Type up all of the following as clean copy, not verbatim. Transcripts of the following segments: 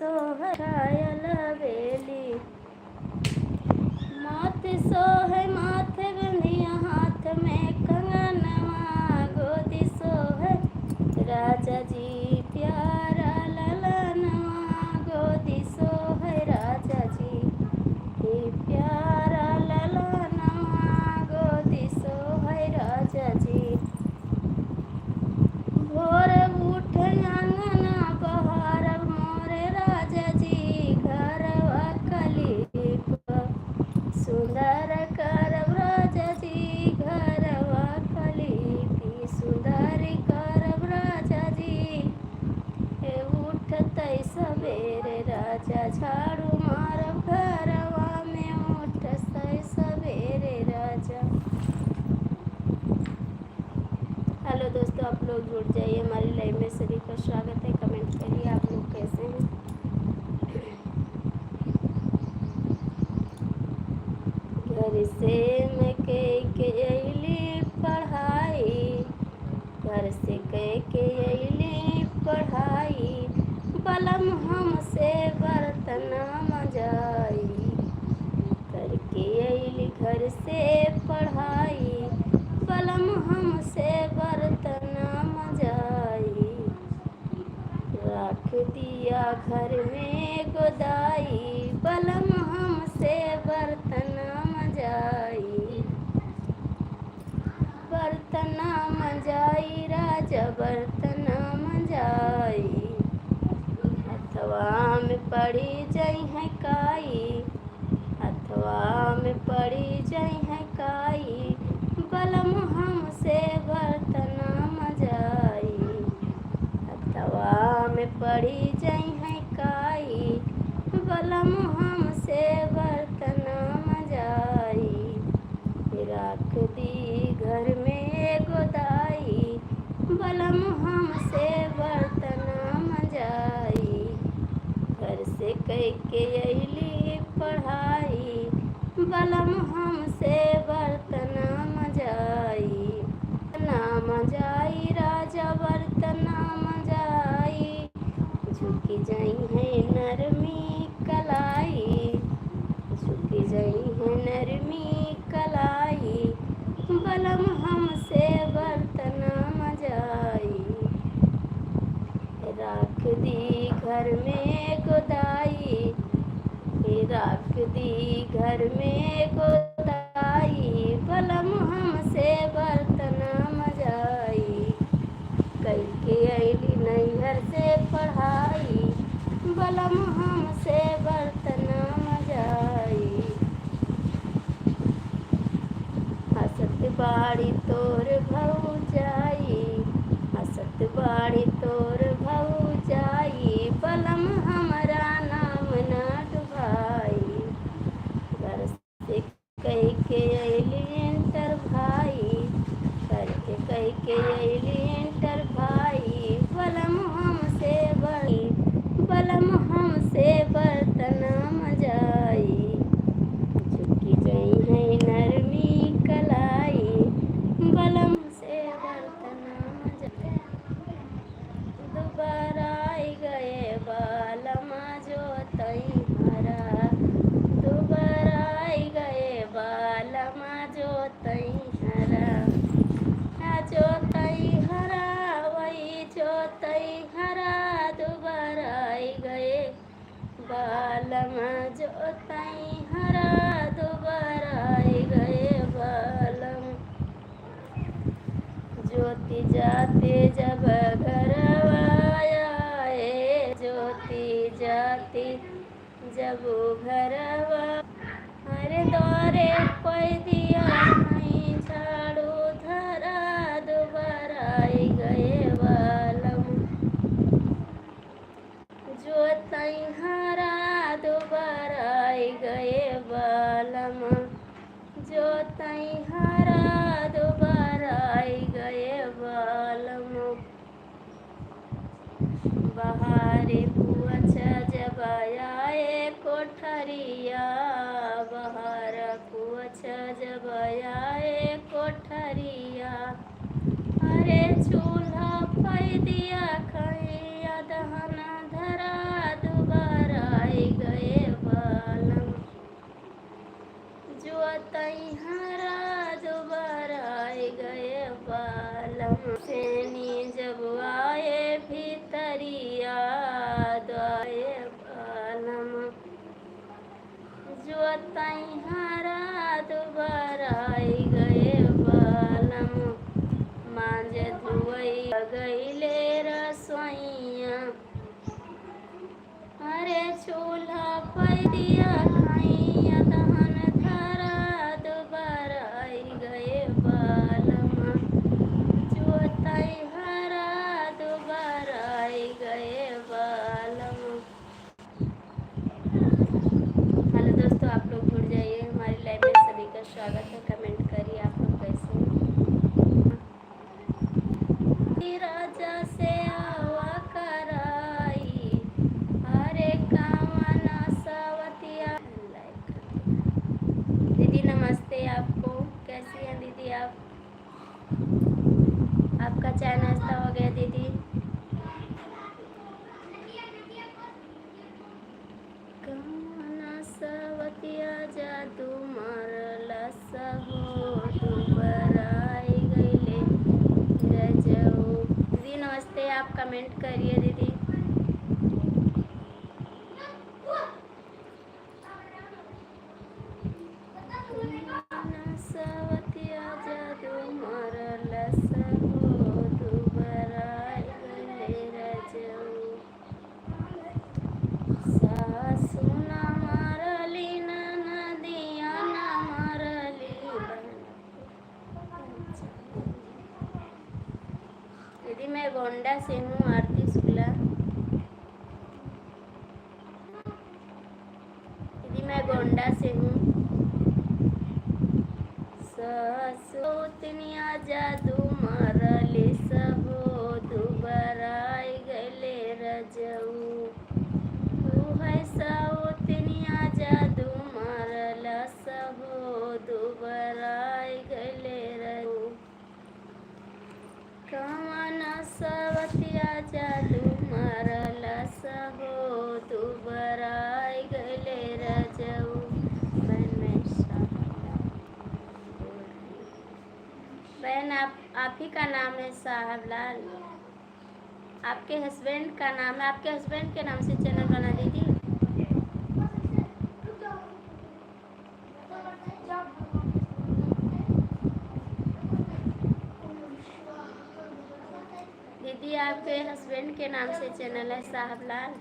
सोहरायल बेली। माथ सोहे माथे बंधिया हाथ में कंगनवा, गोदी सोहे राजा जी प्यारा ललनवा, गोदी सोहे राजा जी प्यारा ललनवा, गोदी सोहे राजा जी। भोर उठे अंगना बहार मोरे राजा जी, घरवा कलीप सुंदर करब राजा जी, घरवा कलीपी सुंदर करब राजा जी। उठतै सवेरे राजा झाड़ू मारब घरवा में, उठतै सवेरे राजा। हेलो दोस्तों, आप लोग जुड़ जाइए हमारी लाइव में, सभी का स्वागत है। कमेंट करिए आप लोग कैसे हैं। घर से मैं के अइली पढ़ाई, घर से के अइली पढ़ाई, बलम हमसे बर्तन मजाई, करके अइली घर से पढ़ाई, बलम हमसे बर्तन मजाई। रख दिया घर में गोदाई, बलम हमसे बर्तन मजाई, बर्तन मजाई राजा बर्तन मजाई। हथवा में पड़ी जाई है काई, हथवा में पड़ी जाई है काई, बलम हमसे बर्तन मजाई। हथवा में पड़ी जाई है काई, बलम हमसे बर्तन मजाई। रख दी घर में गोदाई, बलम हमसे बर्तन मजाई। घर से के अइली पढ़ाई, बलम हमसे बर्तन मजाई। ना मजाई राजा बर्तन मजाई, झुकी जाई है नरमी कलाई, झुकी जाई है नरमी कलाई, बलम हमसे बर्तन मजाई। रख दी घर में गोदाई, रख दी घर में गोदाई, बलम हमसे बर्तन मजाई। कई के अइली नैहर से पढ़ाई, बलम हमसे बर्तन मजाई। हसत बाड़ी तोर भौजाई, हसत बाड़ी तोर भौजाई, बलम हमरा नाम न डुबाई। घर से कही के अइली इंटर भाई, करके कही के अइली इंटर भाई, बलम हमसे बड़ी बलम हमसे बर्तन मजाई। झुकी जाई है नरमी कलाई, बलम से बर्तन मजाई। दोबारा आई गए बालमा जोतई हरा, दोबारा आई गए बालमा जोतई हरा। जोतई हरा वही जोतई हरा, दोबारा आई गए बालमा जोतई हरा, दोबारा आई गए बालम। ज्योति जाते जब घरवा आए, ज्योति जाती जब घरवा, अरे द्वारे कोई दिया नहीं झाड़ू धरा, दोबारा आई गए बालम। जोतई हरा दोबारा आई गए बालम, जोतई हरा दोबारा आई गए बालम। बहारे कुछ जब आए कोठरिया, बहार कुछ जब आए कोठरिया, अरे चूल्हा पै दिया खैया दहन धरा, दोबारा तैहारा दुबराई गए बालम मांझ धुवई गईले रसोइया अरे चूल्हा पैदिया खाइया दहन धरा दुबराई गए बालम जो तैहारा दुबराई गए बालम। हेलो दोस्तों, आप लोग जुड़ जाइए हमारी लाइव में, सभी का स्वागत है। कमेंट करिए आप लोग कैसे हैं। राजा से आवा कराई अरे कामना सवतिया। दीदी नमस्ते, आपको कैसी हैं दीदी आप? आपका चाय नाश्ता हो गया दीदी? सवतिया जादू मारला सहो दुबराई गईले रजऊ। दीदी नमस्ते, आप कमेंट करिए दीदी। सवतिया जादू मारला सहो दुबराई गईले रजऊ। सासू ना मारली नदिया ना मारली। दीदी मैं गोंडा से हूँ, आरती शुक्ला। दीदी मैं गोंडा से हूँ। ससुतनिया जादू मारली सबो दुबराई गले रजऊ। सौतनिया जादू मारला सबो दुबराई गले रजऊ। कमना सवतिया जादू मारला सबो दुबराई गले रजऊ। बहन आप ही का नाम है साहबलाल? आपके हस्बैंड का नाम है? आपके हस्बैंड के नाम से चैनल बना दीदी? दीदी आपके हस्बैंड के नाम से चैनल है साहबलाल?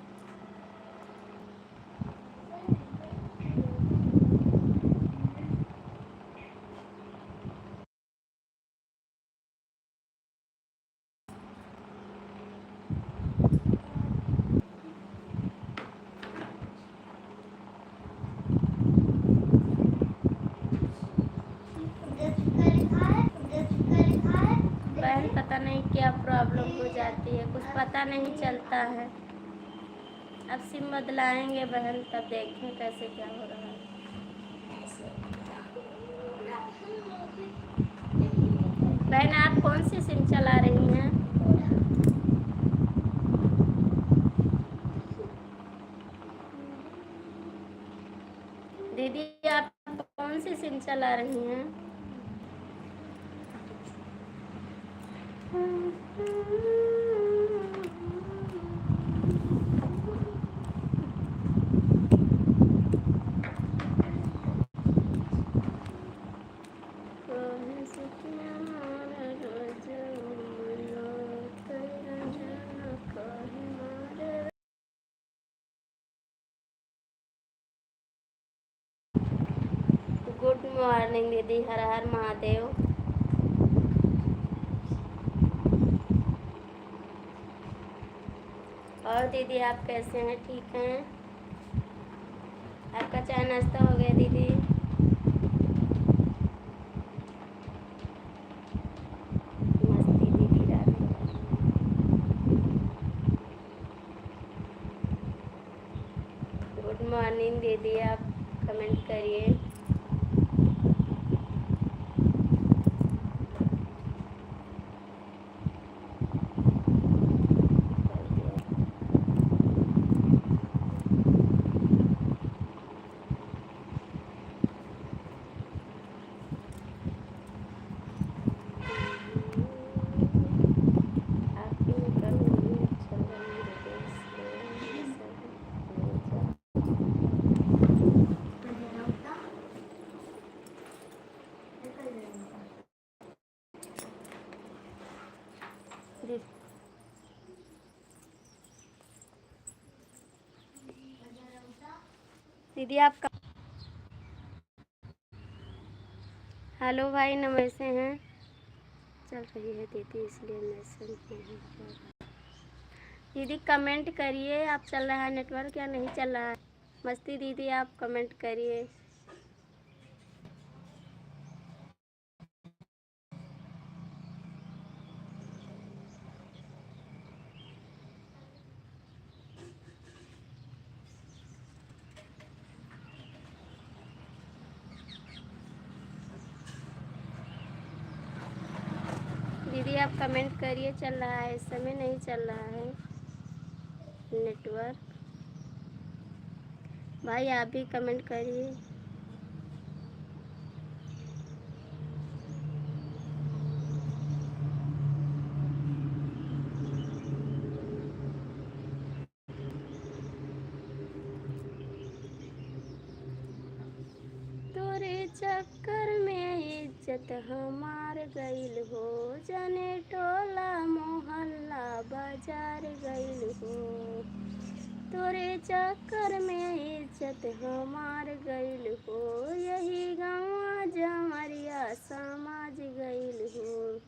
बहन पता नहीं क्या प्रॉब्लम हो जाती है, कुछ पता नहीं चलता है। अब सिम बदलाएंगे बहन, तब देखें कैसे क्या हो रहा है। बहन आप कौन सी सिम चला रही हैं? दीदी आप कौन सी सिम चला रही हैं? गुड मॉर्निंग दीदी, हर हर महादेव। और दीदी आप कैसे हैं? ठीक हैं? आपका चाय नाश्ता हो गया दीदी? मस्ती दीदी, राधे। गुड मॉर्निंग दीदी, आप कमेंट करिए। दीदी आप हेलो भाई, नमस्ते हैं। चल रही है दीदी, इसलिए मैसेज नहीं कर। दीदी कमेंट करिए, आप चल रहा है नेटवर्क या नहीं चल रहा है? मस्ती दीदी आप कमेंट करिए। दीदी आप कमेंट करिए, चल रहा है? इस समय नहीं चल रहा है नेटवर्क। भाई आप भी कमेंट करिए। तोरे चक्कर में इज्जत हमार गइल हो, जाने टोला मोहल्ला बाजार गइल हो। तोरे चक्कर में इज्जत हमार गइल हो, यही गाँव जमरिया समाज गइल हो।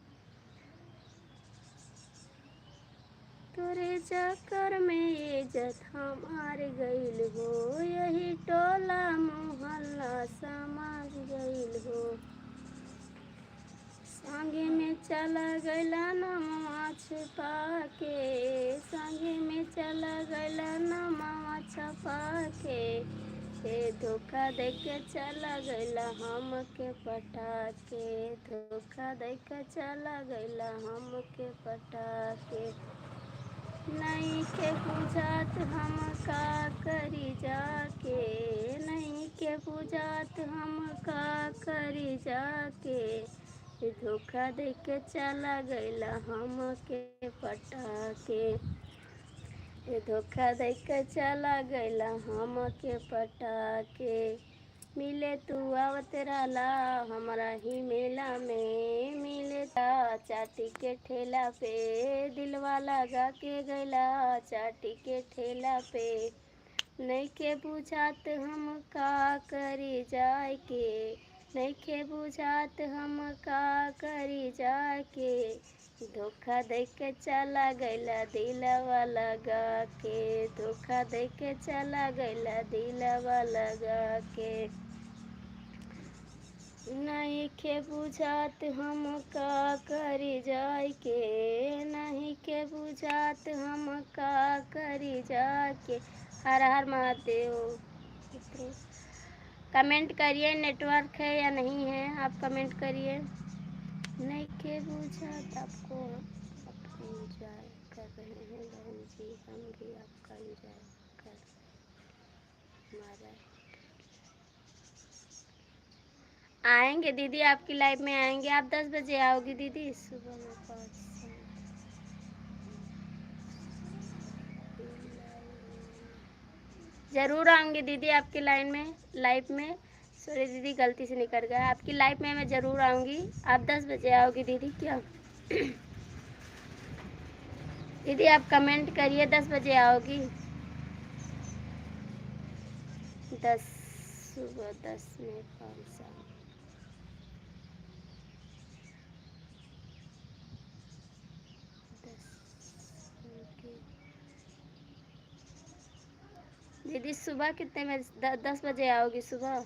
तोरे चक्कर में इज्जत हमार गइल हो, यही टोला मोहल्ला समाज गइल हो। संगे में चला गइला नमवा छुपा के, संगे में चला गइला नमवा छुपा के। धोखा दे के चला गइला हमके पटा के, धोखा दे के चला गइला हमके पटा के। नहीं के बुझात हम का करी जाके, नहीं के बुझात हम का करी जाके। धोखा दे के चला गइला हमके पटा के, धोखा दे के चला गइला हमके पटा के। मिले तू आवत रहला हमारा ही मेला में, मिले ता चाटी के ठेला पे, दिलवा लगा के गइला चाटी के ठेला पे। नहीं के बुझात हम का करी जाए के, नहीं के बुझात हम का करी जाए के। धोखा दे के चला गइला दिलवा लगा के, धोखा दे के चला गइला दिलवा लगा के। नहीं के बुझात हम का करी जाए के, नहीं के बुझात हम का करी जाके। हर हर महादेव। कमेंट करिए, नेटवर्क है या नहीं है, आप कमेंट करिए। नहीं के बुझात आपको आप एंजॉय कर रहे हैं बहन जी, हम भी आपका एंजॉय कर हमारा। आएंगे दीदी, आपकी लाइफ में आएंगे। आप 10 बजे आओगी दीदी? सुबह में 5 ज़रूर आऊँगी दीदी आपकी लाइन में, लाइफ में। सॉरी दीदी, गलती से निकल गया। आपकी लाइफ में मैं ज़रूर आऊँगी। आप 10 बजे आओगी दीदी क्या? दीदी आप कमेंट करिए, 10 बजे आओगी? 10 सुबह 10 में 5 दीदी सुबह कितने बजे? 10 बजे आओगी सुबह?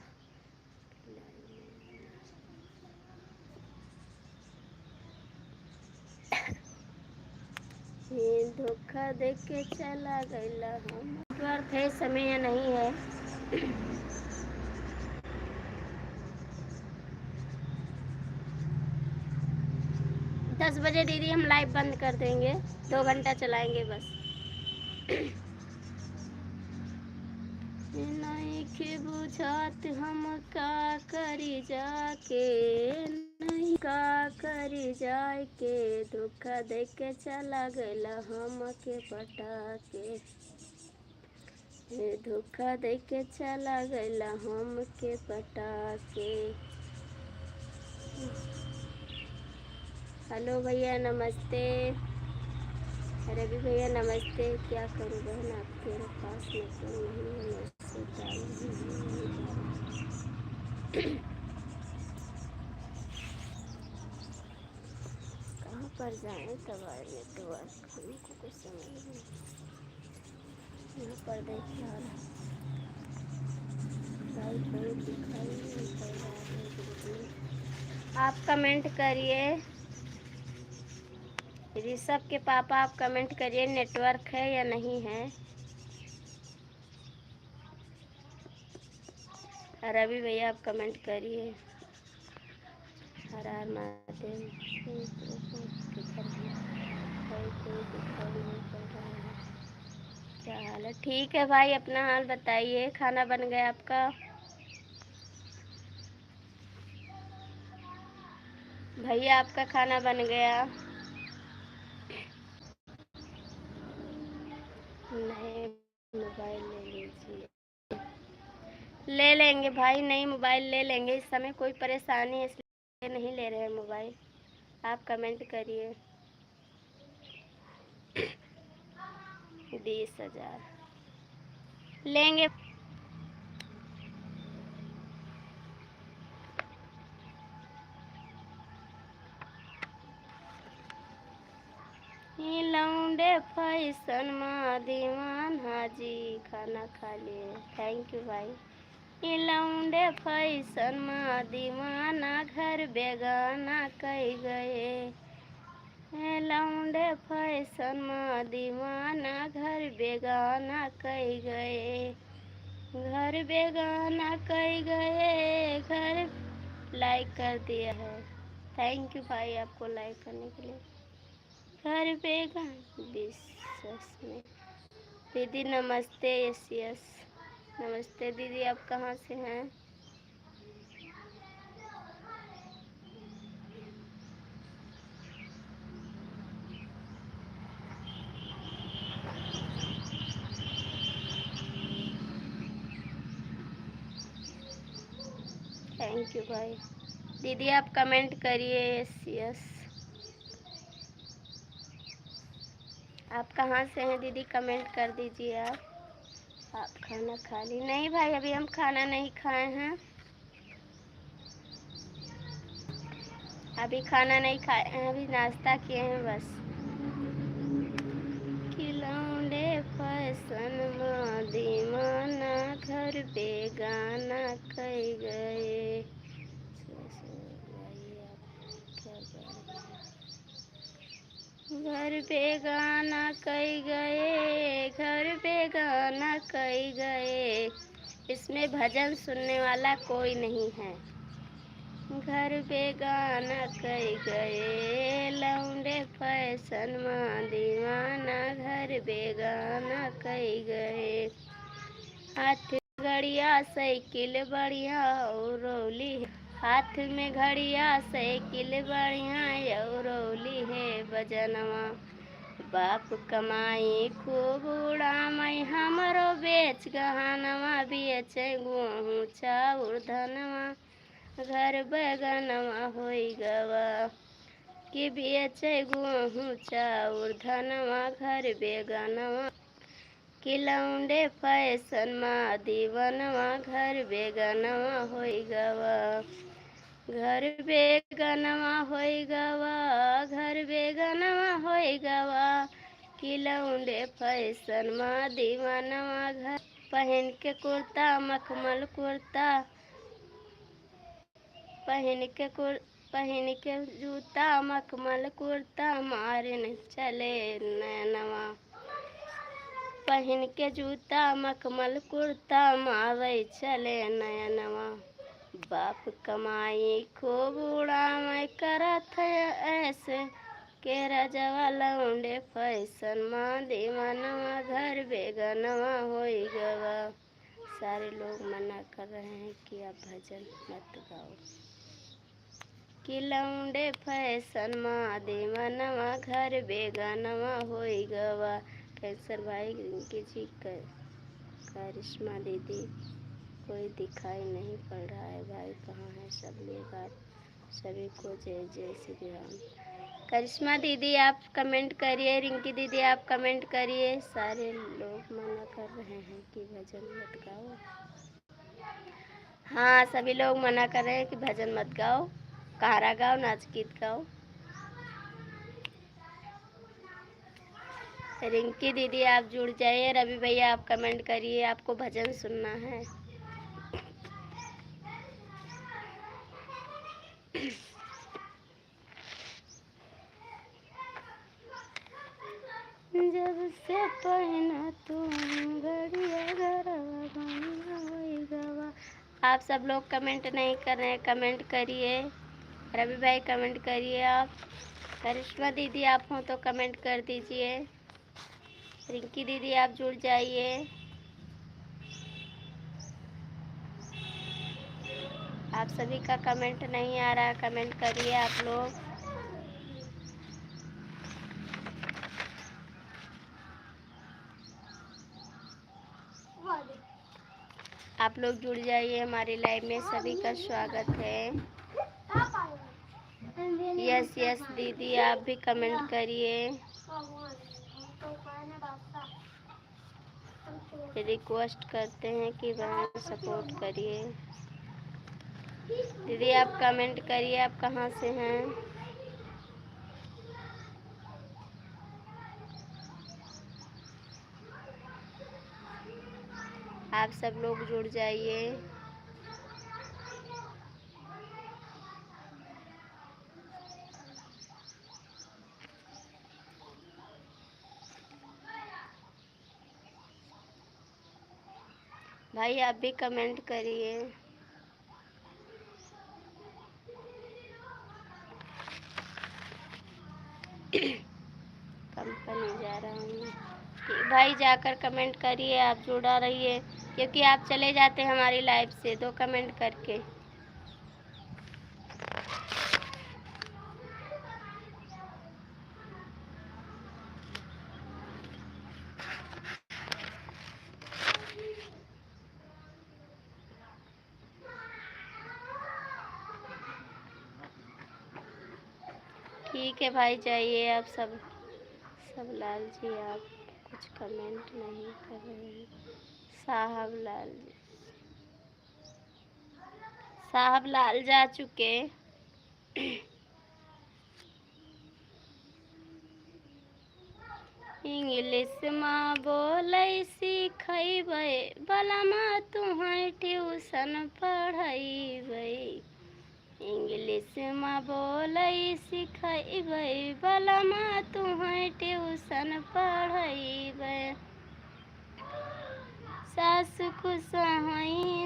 धोखा दे के चला गइला हम। नेटवर्क है समय या नहीं है? 10 बजे दीदी हम लाइव बंद कर देंगे, 2 घंटा चलाएंगे बस। नहीं के बुझात हम का करी जाके, नहीं का करी जाके। धोखा दे के चला गइला हमके पटा के, धोखा दे के चला गइला हमके पटा के। हेलो भैया नमस्ते। रवि भैया नमस्ते। क्या करूँ बहन, आपके पास नेटवर्क नहीं है, मैसेज डाल रही हूँ। कहाँ पर जाएं तब आए नेटवर्क, हमको कुछ समझ नहीं। यहाँ पर देखिए और भाई कोई दिखाई नहीं पड़ रहा है ग्रुप में। आप कमेंट करिए, ऋषभ के पापा आप कमेंट करिए नेटवर्क है या नहीं है। रवि भैया आप कमेंट करिए। हर हर महादेव के घर में भाई कोई दिखाई नहीं पड़ रहा है। क्या हाल है? ठीक है भाई, अपना हाल बताइए। खाना बन गया आपका? भैया आपका खाना बन गया? नए मोबाइल ले लीजिए। ले लेंगे भाई, नई मोबाइल ले लेंगे। इस समय कोई परेशानी है इसलिए नहीं ले रहे हैं मोबाइल। आप कमेंट करिए। 20,000 लेंगे। लौंडे फैशन में दीवाना जी, खाना खा लिए। थैंक यू भाई। लौंडे फैशन में दीवाना, घर बेगाना कई गए। लौंडे फैशन में दीवाना, घर बेगाना कई गए। घर बेगाना कई गए। घर लाइक कर दिया है। थैंक यू भाई आपको लाइक करने के लिए। घर बेगाना विश्वास में। दीदी नमस्ते। यस यस नमस्ते दीदी, आप कहाँ से हैं? थैंक यू भाई। दीदी आप कमेंट करिए। Yes yes. आप कहाँ से हैं दीदी? कमेंट कर दीजिए आप खाना खा ली? नहीं भाई, अभी हम खाना नहीं खाए हैं। अभी खाना नहीं खाए हैं, अभी नाश्ता किए हैं बस। खिलौंडे फैशन में दीवाना, घर बेगाना कई गए। घर बेगाना कई गए। घर बेगाना कई गए। इसमें भजन सुनने वाला कोई नहीं है। घर बेगाना कई गए। लौंडे फैशन में दीवाना, घर बेगाना कई गए। हाथ घड़िया साइकिल बढ़िया और रौली है। हाथ में घड़िया साइकिल बढ़िया और रौली है बजनवा। बाप कमाई खूब उड़ामई, हमरो बेच गहनवा। बेचे गेहूँ चाउर धनवा, घर बैगनवा होई गवा। कि बेचे गेहूँ चाउर धनवा, घर बेगनवा। कि लौंडे फैशन में दीवनवा, घर बेगनवा होई गवा। घर बेगनवा होई गवा। घर बेगनवा होई गवा। कि लौंडे फैशन में दीवानवा, घर पहन के कुर्ता मखमल कुर्ता, पहन के जूता मखमल कुर्ता, मारन चले नैनवा। पहन के जूता मखमल कुर्ता, मारे चले नयनवा। बाप कमाई खूब उड़ावे, करत ऐसे के रजवा। लौंडे फैशन में दीवानवा, घर बेगनवा होई गवा। सारे लोग मना कर रहे हैं कि आप भजन मत गाओ। कि लौंडे फैशन में दीवानवा, घर बेगनवा होई गवा। कैसर भाई, रिंकी जी, करिश्मा दीदी, कोई दिखाई नहीं पड़ रहा है भाई। कहाँ है सब लोग? आप सभी को जय जय श्री राम। करिश्मा दीदी आप कमेंट करिए। रिंकी दीदी आप कमेंट करिए। सारे लोग मना कर रहे हैं कि भजन मत गाओ। हाँ, सभी लोग मना कर रहे हैं कि भजन मत गाओ, कहारा गाओ, नाच गीत गाओ। रिंकी दीदी आप जुड़ जाइए, रवि भैया आप कमेंट करिए, आपको भजन सुनना है। जब से पहना तुम घड़िया गवा। आप सब लोग कमेंट नहीं कर रहे हैं, कमेंट करिए। रवि भाई कमेंट करिए आप। करिश्मा दीदी आप हो तो कमेंट कर दीजिए। रिंकी दीदी आप जुड़ जाइए। आप सभी का कमेंट नहीं आ रहा, कमेंट करिए आप लोग। आप लोग जुड़ जाइए हमारी लाइव में, सभी का स्वागत है। यस यस दीदी आप भी कमेंट करिए। रिक्वेस्ट करते हैं कि बहन सपोर्ट करिए। दीदी आप कमेंट करिए, आप कहाँ से हैं। आप सब लोग जुड़ जाइए। भाई आप भी कमेंट करिए। कंपनी जा रहा हूँ भाई, जाकर कमेंट करिए, आप जुड़ा रहिए, क्योंकि आप चले जाते हैं हमारी लाइव से दो कमेंट करके। ठीक है भाई जाइए आप सब लाल जी आप कुछ कमेंट नहीं कर रहे हैं। साहब लाल जा चुके। इंग्लिश माँ बोलै सिखैबै, बलमा तुहै ट्यूशन पढ़ैबै। इंग्लिश माँ बोलै सिखैबै, बलमा तुहै ट्यूशन पढ़ैबै। सास खुश हैं,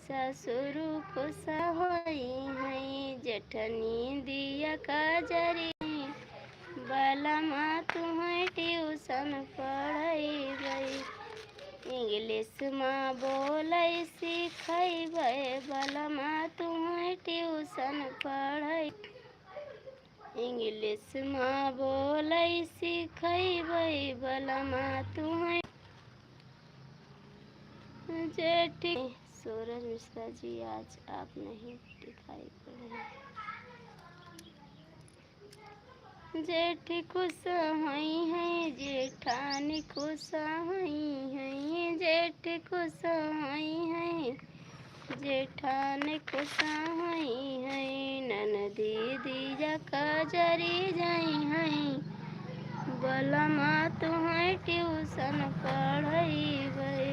ससुर खुश हैं, जेठनी दिया कजरी, बलमा तुहै ट्यूशन पढ़ैबै। इंग्लिश माँ बोलै सिखैबै, बलमा तुहै ट्यूशन पढ़ै। इंग्लिश माँ बोलै सिखैबै, बलमा तुहै। जेठी सूरज मिश्रा जी आज आप नहीं दिखाई पड़ रहे। जेठ खुश हैं, जेठानी खुश हैं, जेठ खुश हैं, जेठानी खुश हैं, ननदी दिया कजरी जाई हैं, बलमा तुहै ट्यूशन पढ़ैबै।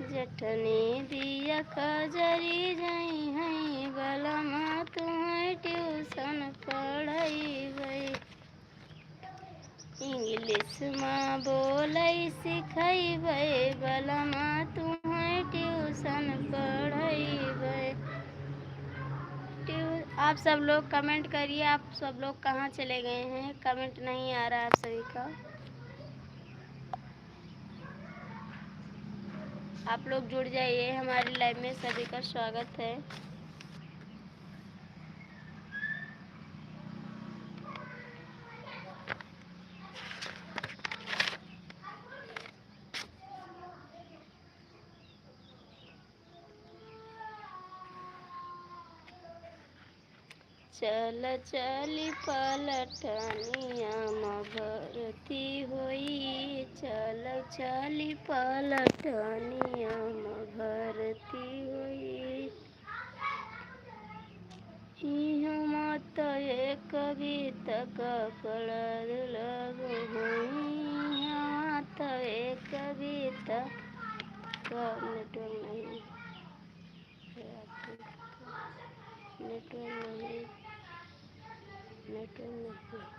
जेठनी दिया कजरी जाई हैं, बलमा तुहै ट्यूशन पढ़ैबै। इंग्लिश माँ बोलै सिखैबै, बलमा तुहै ट्यूशन पढ़ैबै। आप सब लोग कमेंट करिए, आप सब लोग कहाँ चले गए हैं, कमेंट नहीं आ रहा आप सभी का। आप लोग जुड़ जाइए हमारी लाइव में, सभी का स्वागत है। चल चली पलटनिया भरती होई, चल चली पलटनिया भरती होई। मत एक कविता कपड़ा लगो हुई, मत एक कविता का नेटवर्क नहीं, नेटवर्क नहीं, नेटवर्क नहीं।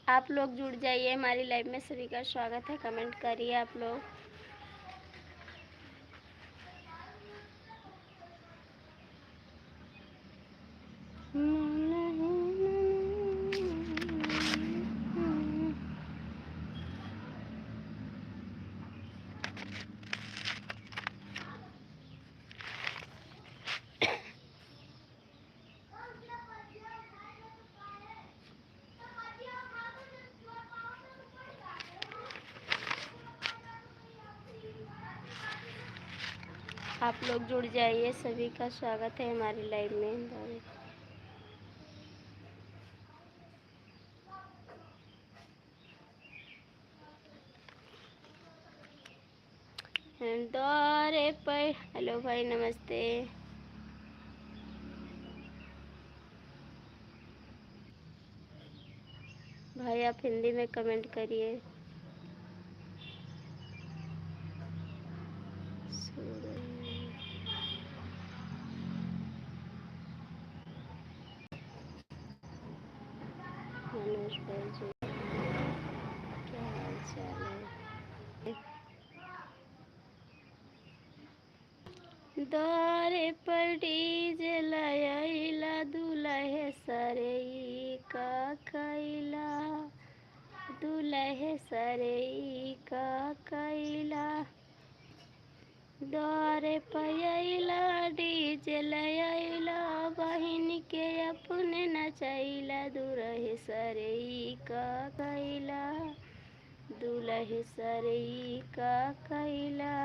आप लोग जुड़ जाइए हमारी लाइव में, सभी का स्वागत है। कमेंट करिए आप लोग। आप लोग जुड़ जाइए, सभी का स्वागत है हमारी लाइव में। दौरे पर हेलो भाई, नमस्ते भाई, आप हिंदी में कमेंट करिए। मनोज भाई जी, क्या हाल चाल है? दौरे पर डीजे लयला, दुल्हे सरई का कैला, दुल्हे सरई का कैला। दौरे पयला डीजे लयला, बहिन के अपने नचैला, दुल्हे सरई का कैला, दुल्हे सरई का कैला।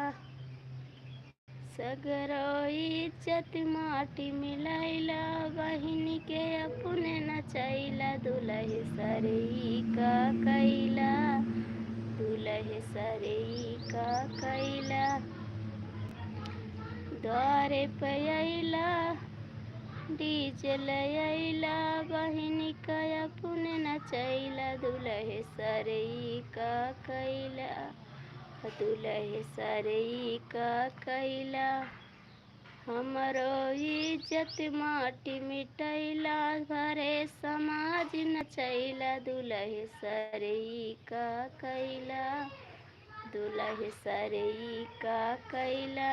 सगरो इज्जत माटी मिलैला, बहिन के अपने नचैला, दुल्हे सरई का कैला, दुल्हे सरई का कैला। द्वारे पयला डीजे लयला, बहिन का अपने नचैला, दुल्हे सरई का कैला, दुल्हे सरई का कैला। हमरो इज्जत माटी मिटैला, भरे समाज नचैला, दुल्हे सरई का कैला, दुल्हे सरई का कैला।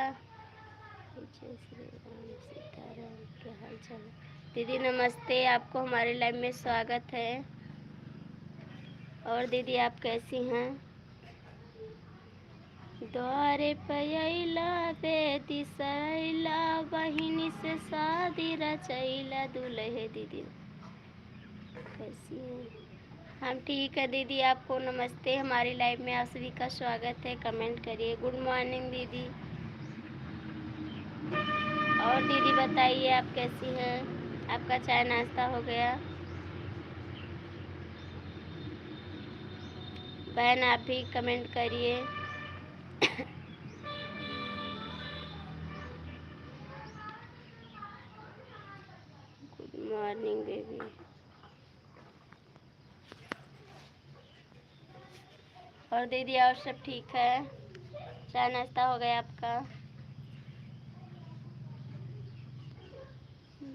जय श्री राम, सीताराम, क्या हाल चाल है? दीदी नमस्ते, आपको हमारे लाइव में स्वागत है। और दीदी आप कैसी हैं? द्वारे पयला बेटी सैला, बहिनी से शादी रचैला, दुल्हे। दीदी कैसी हैं? हम ठीक है दीदी, आपको नमस्ते, हमारी लाइव में आप सभी का स्वागत है। कमेंट करिए। गुड मॉर्निंग दीदी। और दीदी बताइए आप कैसी हैं? आपका चाय नाश्ता हो गया? बहन आप भी कमेंट करिए। Good morning baby. और दीदी और सब ठीक है? चाय नाश्ता हो गया आपका?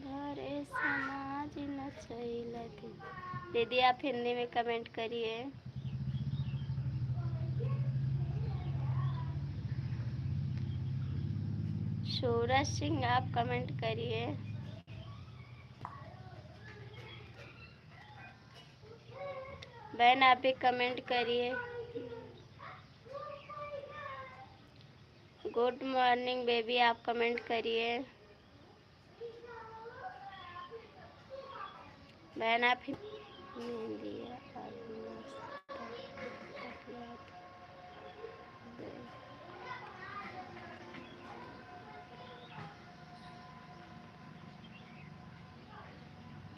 भरे समाज नचैला। दीदी आप हिंदी में कमेंट करिए। सूरज सिंह आप कमेंट करिए। बहन आप भी कमेंट करिए। गुड मॉर्निंग बेबी, आप कमेंट करिए। बहन आप ही मेहंदी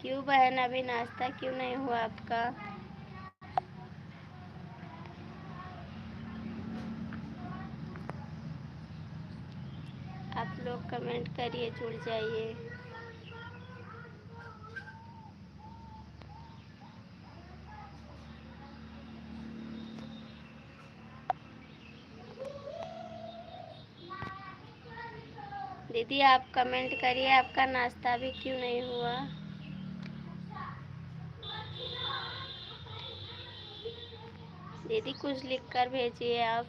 क्यों बहन, अभी नाश्ता क्यों नहीं हुआ आपका? आप लोग कमेंट करिए, जुड़ जाइए। दीदी आप कमेंट करिए, आपका नाश्ता भी क्यों नहीं हुआ? दीदी कुछ लिख कर भेजिए आप।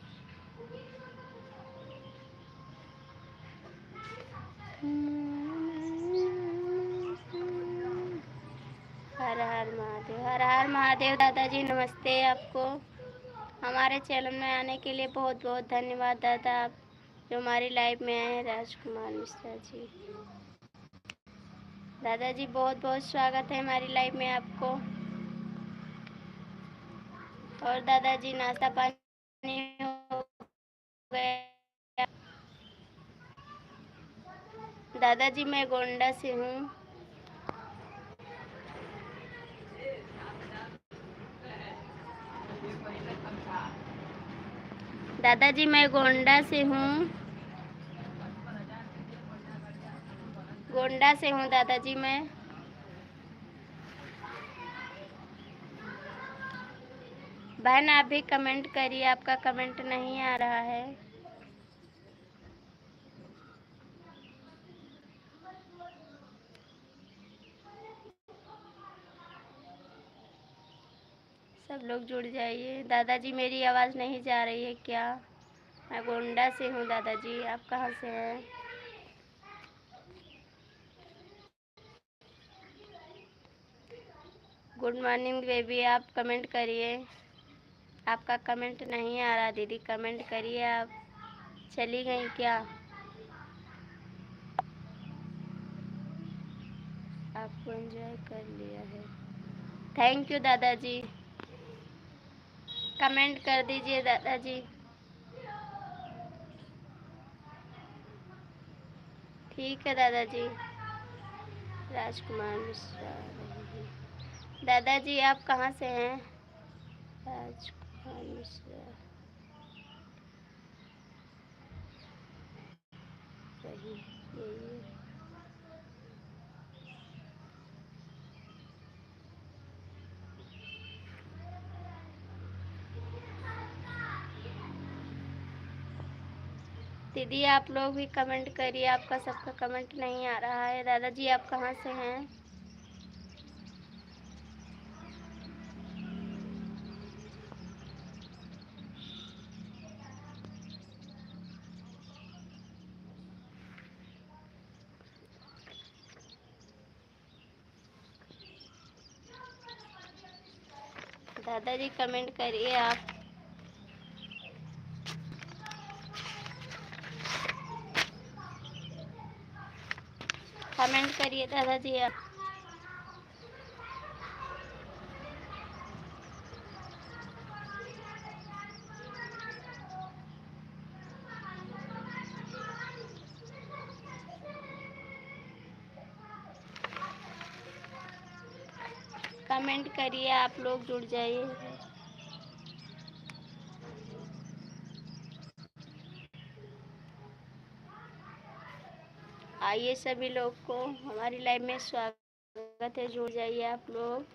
हर हर महादेव, हर हर महादेव। दादाजी नमस्ते आपको। हमारे चैनल में आने के लिए बहुत बहुत धन्यवाद दादा, आप जो हमारी लाइव में आए हैं। राजकुमार मिश्रा जी, दादाजी बहुत बहुत स्वागत है हमारी लाइव में आपको। और दादाजी नाश्ता पानी हो गया? दादाजी मैं गोंडा से हूँ। दादाजी मैं गोंडा से हूँ। गोंडा से हूँ दादाजी मैं। बहन आप भी कमेंट करिए, आपका कमेंट नहीं आ रहा है। सब लोग जुड़ जाइए। दादाजी मेरी आवाज़ नहीं जा रही है क्या? मैं गोंडा से हूँ दादाजी, आप कहाँ से हैं? गुड मॉर्निंग बेबी, आप कमेंट करिए। आपका कमेंट नहीं आ रहा दीदी, कमेंट करिए आप। चली गई क्या? आपको एंजॉय कर लिया है। थैंक यू दादाजी, कमेंट कर दीजिए दादाजी। ठीक है दादाजी। राजकुमार मिश्रा दादाजी आप कहाँ से हैं? राजकुमार मिश्रा रही यही। दीदी आप लोग भी कमेंट करिए, आपका सबका कमेंट नहीं आ रहा है। दादाजी आप कहाँ से हैं? दादाजी कमेंट करिए आप। कमेंट करिए दादाजी आप। कमेंट करिए, आप लोग जुड़ जाइए। आइए सभी लोग को हमारी लाइव में स्वागत है, जुड़ जाइए आप लोग।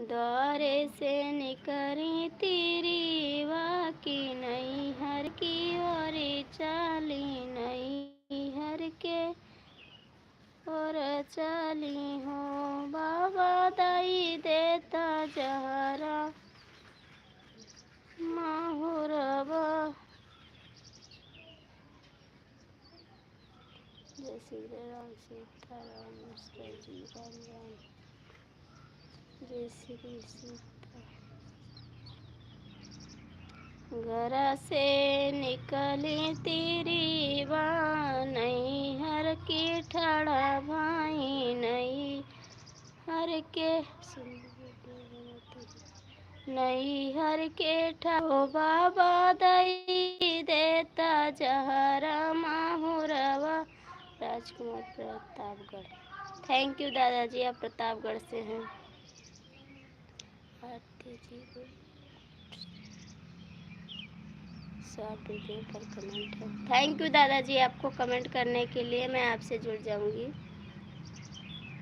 द्वारे से निकली तेरी वाकी नहीं हर की और चाली नहीं हर के और चाली हो बाबा दाई देता जहरा माहुरबा। जय श्री राम, सीताराम, मिश्रा जी राम राम। जय श्री सीता। घर से निकली तेरी बाँ, नहीं हर की ठाड़ा भाई, नहीं हर के नहीं हर के ठाओ बाबा दई देता जहरा माहुरवा। राजकुमार प्रतापगढ़। थैंक यू दादाजी, आप प्रतापगढ़ से हैं। आरती जी को शॉर्ट वीडियो पर कमेंट है। थैंक यू दादाजी, आपको कमेंट करने के लिए। मैं आपसे जुड़ जाऊंगी।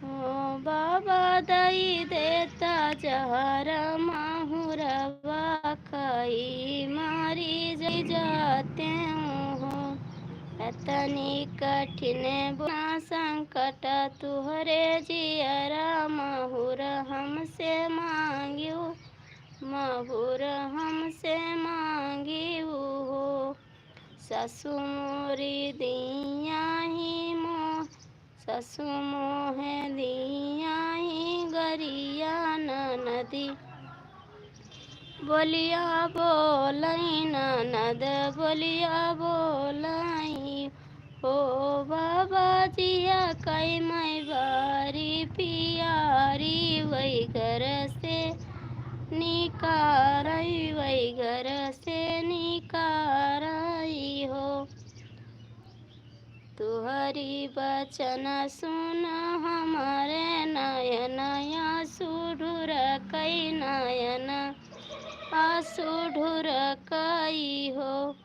ओ बाबा दई देता जहरा माहुरवा, कई मारी जाते हो। अतनी कठिन बुना संकट तुहरे जियरा, माहुर हमसे मांग्यो, माहुर हमसे मांगियो हो। ससु मोरी दिया ही मोह, ससु मोहे दिया ही गरिया नदी। बोलिया बोलाई ननद, बोलिया बोलाई हो। बाबा जिया कई मई बारी पियारी, वही घर से निकारई, वही घर से निकारई हो। तुहरी बचन सुन हमारे नयन, आँसू कई नयन, आँसू कई हो।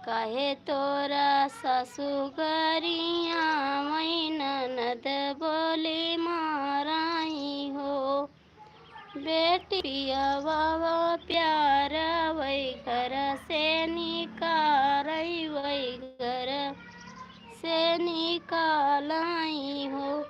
कहे तोरा ससुगरिया मई ननद, बोली माराई हो। बेटी पिया बाबा प्यारा, वही घर से निकारई, वही घर से निकालाई हो।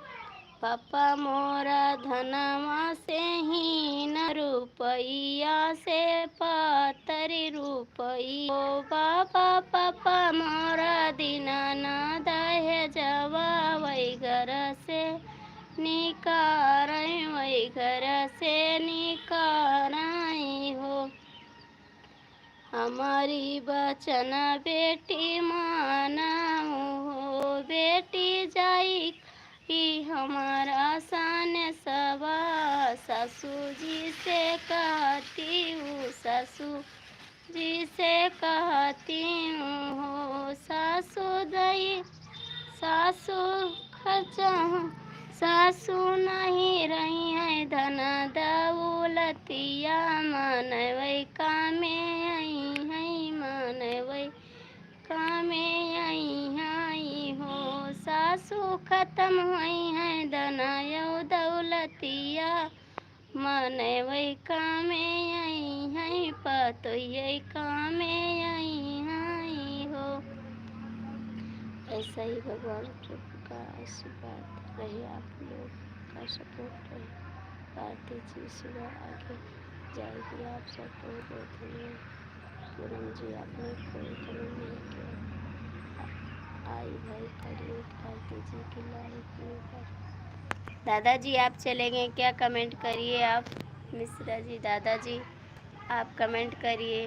पापा मोरा धनमा से हीन, रुपैया से पातरी रुपई हो। बाबा पापा मोरा दीना ना दहे जवा, वही घर से निकारई, वही घर से निकारई हो। हमारी बचन बेटी माना हो, बेटी जाई ही हमारा सान सवा। ससुर जी से कहती हूँ, ससुर जी से कहती हूँ, सासु दई सासु खर्चा, सासु नहीं रही है धन दौलतिया, मनवै कामे आई है, मनवै कामे आई हो। सासु खत्म हुई है धन यौ दौलतिया, मनवै कामे आई है, पतोय कामे आई हो। ऐसा ही भगवान प्रभु का आशीर्वाद रहे, आप लोग का सपोर्ट रहे। आरती जी सुबह आगे जाएगी, आप सपोर्ट देते हैं। पूनम जी आपने कोई कमेंट नहीं किया। आई भाई करिए आरती जी की लाइक पर। दादाजी आप चलेंगे क्या? कमेंट करिए आप। मिश्रा जी, दादाजी आप कमेंट करिए।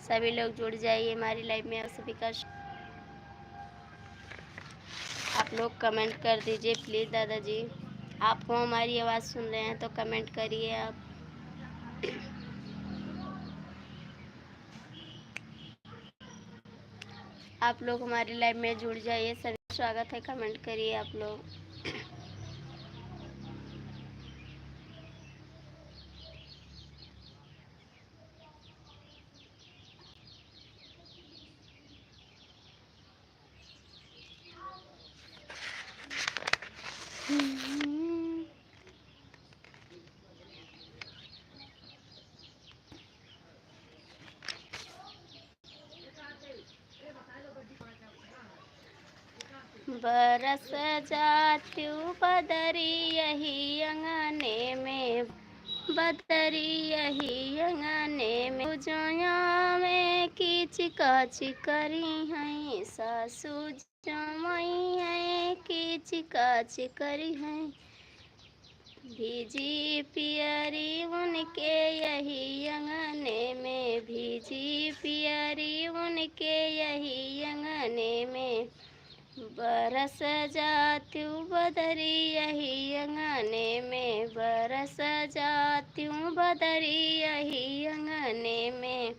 सभी लोग जुड़ जाइए हमारी लाइव में। सभी का आप लोग कमेंट कर दीजिए प्लीज़ दादाजी। आपको हमारी आवाज़ सुन रहे हैं तो कमेंट करिए आप। आप लोग हमारी लाइव में जुड़ जाइए, सभी स्वागत है। कमेंट करिए आप लोग। बरस जात्यु बदरी यही अंगने में, बदरी यही अंगने में। जोया में कीच काच करी हैं, सासू जमाई है कीच काच करी हैं। भीजी पियरी उनके यही अंगने में, भीजी पियरी उनके यही अंगने में, बरस जात्यूं बदरी यही अंगने में, बरस जात्यूं बदरी यही अंगने में,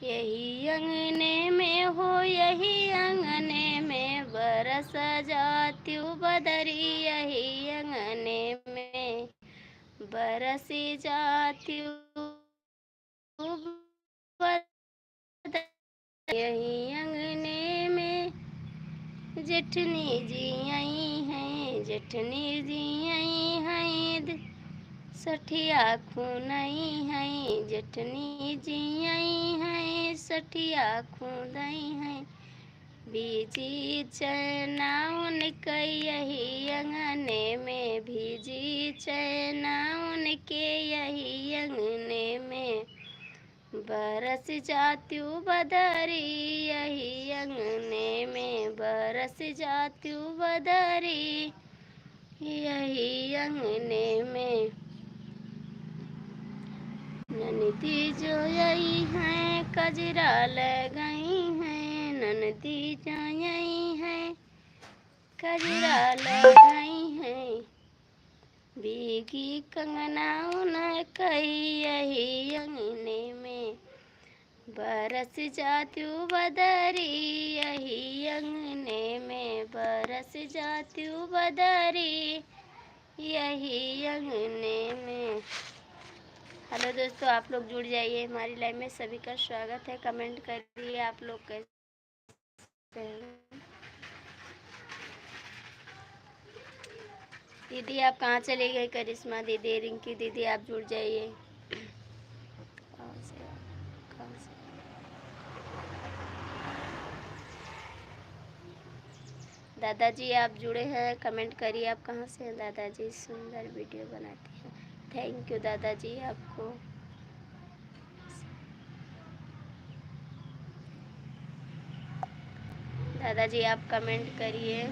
यही अंगने में हो यही अंगने में, बरस जात्यूं बदरी यही अंगने में, बरसी जात्यूं बदरी यही अंगने में, जेठनी जी आई हैं, जेठनी जी आई हैं, सठिया खूनई हैं, जेठनी जी आई हैं, सठिया खूनई हैं, भीजी चैना उनके यही अंगने में, भीजी चैना उनके यही अंगने में, बरस जात्यूं बदरी यही अंगने में, बरस जात्यूं बदरी यही अंगने में, ननदी जो यही हैं कजरा लगाई हैं, ननदी जो यही हैं कजरा लगाई हैं, भीगी कंगना उनके यही अंगने में, बरस जात्यूं बदरी यही अंगने में, बरस जात्यूं बदरी यही अंगने में। हेलो दोस्तों, आप लोग जुड़ जाइए हमारी लाइव में, सभी का स्वागत है। कमेंट करिए आप लोग कैसे हैं। दीदी आप कहाँ चली गई? करिश्मा दीदी, रिंकी दीदी आप जुड़ जाइए। कहाँ से? दादाजी आप जुड़े हैं, कमेंट करिए आप कहाँ से हैं। दादाजी सुंदर वीडियो बनाते हैं, थैंक यू दादाजी आपको। दादाजी आप कमेंट करिए।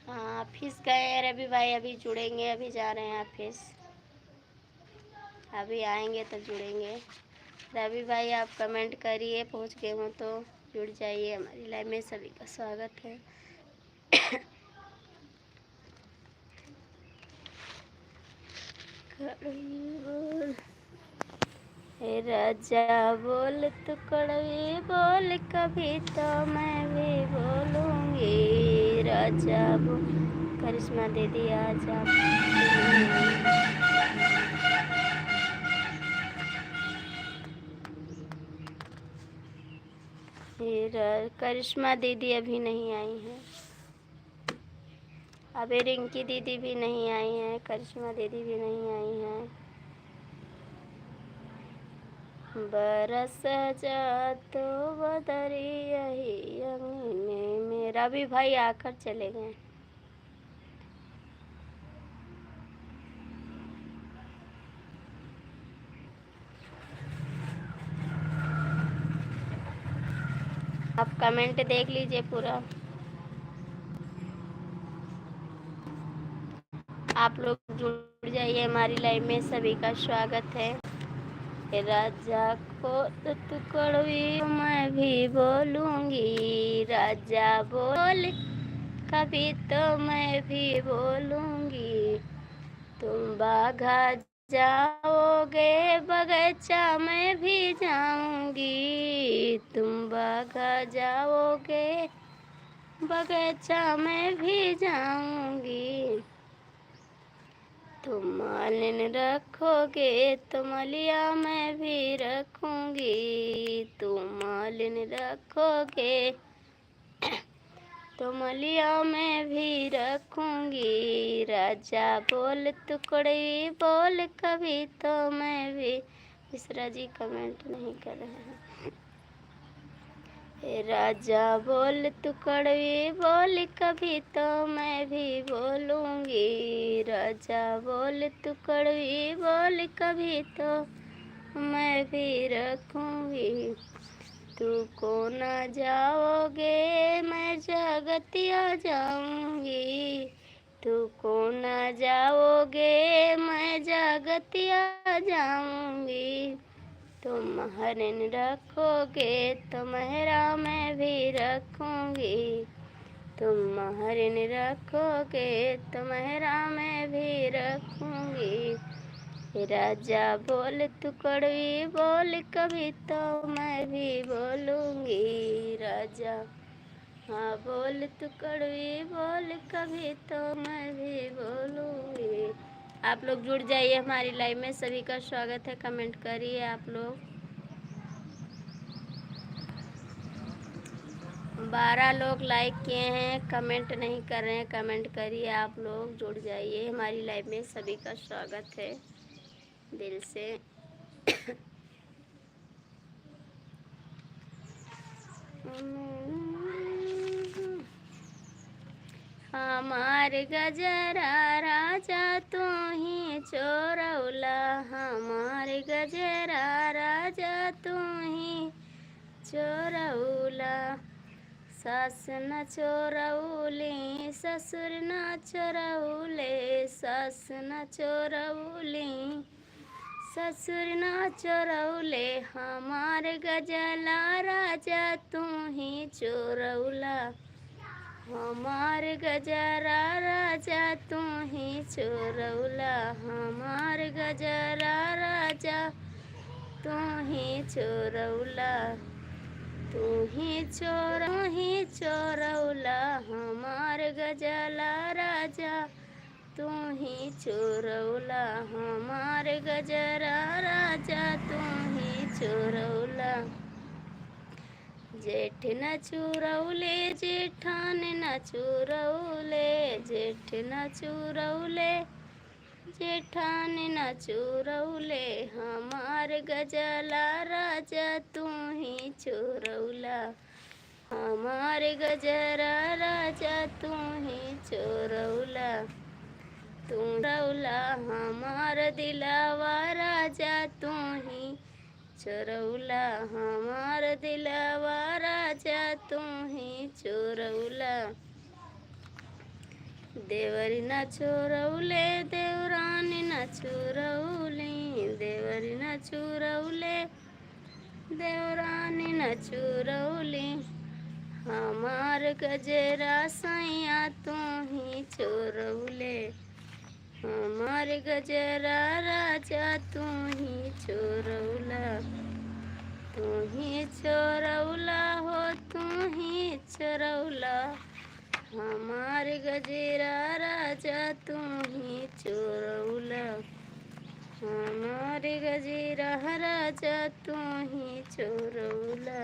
हाँ ऑफिस गए रवि भाई, अभी जुड़ेंगे, अभी जा रहे हैं ऑफिस, अभी आएंगे तो जुड़ेंगे। रवि भाई आप कमेंट करिए, पहुंच गए हो तो जुड़ जाइए हमारी लाइव में, सभी का स्वागत है। राजा बोल तो कड़वी बोल, कभी तो मैं भी बोलूँगी, राजा बोल। करिश्मा दीदी आज आप करिश्मा दीदी अभी नहीं आई हैं, अभी रिंकी दीदी भी नहीं आई हैं, करिश्मा दीदी भी नहीं आई हैं। बरस जातो बदरी यही अंगने में, रवि भाई आकर चले गए। आप कमेंट देख लीजिए पूरा, आप लोग जुड़ जाइए हमारी लाइव में, सभी का स्वागत है। राजा को तू कड़वी मैं भी बोलूँगी, राजा बोल कभी तो मैं भी बोलूँगी, तुम बाघा जाओगे बगीचा मैं भी जाऊंगी, तुम बाघा जाओगे बगीचा मैं भी जाऊंगी, तुम मालिन रखोगे तो मलिया मैं भी रखूंगी, तुम मालिन रखोगे तो मलिया मैं भी रखूंगी, राजा बोल तू कड़वी बोल कभी तो मैं भी। मिश्रा जी कमेंट नहीं कर रहे हैं। राजा बोल तू कड़वी बोल कभी तो मैं भी बोलूँगी, राजा बोल तू कड़वी बोल कभी तो मैं भी रखूँगी, तू को न जाओगे मैं जगतिया जाऊंगी, तू को न जाओगे मैं जगतिया जाऊंगी। तुम हरिन रखोगे तो मेहरा मैं भी रखूंगी, तुम हरिन रखोगे तो मेहरा मैं भी रखूंगी। राजा बोल तू कड़वी बोल कभी तो मैं भी बोलूंगी, राजा हाँ बोल तू कड़वी बोल कभी तो मैं भी बोलूंगी। आप लोग जुड़ जाइए हमारी लाइव में, सभी का स्वागत है। कमेंट करिए आप लोग। 12 लोग लाइक किए हैं, कमेंट नहीं कर रहे हैं। कमेंट करिए आप लोग, जुड़ जाइए हमारी लाइव में, सभी का स्वागत है दिल से। हमार गजरा राजा तू ही चोरौला, हमार गजरा राजा तू ही चोरौला। सास न चोरौली ससुर न चोरौले, सास न चोरौली ससुर न चोरौले। हमार गजला राजा तू ही चोरौला, हमार गजरा राजा तू ही चोरौला, हमार गजरा राजा तू ही चोरौला। तू ही चोरौला हमार गजला राजा, तू ही चोरौला हमार गजरा राजा, तू ही चोरौला। जेठ न चुरौले जेठान न चुरौले, जेठ न चुरौले जेठान न चुरौले। हमार गजला राजा तू ही चोरौला, हमार गजरा राजा तू ही चोरौला। तू रौला हमार दिलावा राजा, तू ही चोरौला हमार दिलावा राजा, तू ही चोरौला। देवरी न चोरौले देवरानी न चोरौली, देवरी न चोरौले देवरानी न चोरौली। हमार गजरा सैया तू ही चोरौले, हमार गजरा राजा तू ही चोरौला। तू ही चोरौला हो तू ही चोरौला, हमार गजरा राजा तू ही चोरौला, हमार गजरा राजा तू ही चोरौला।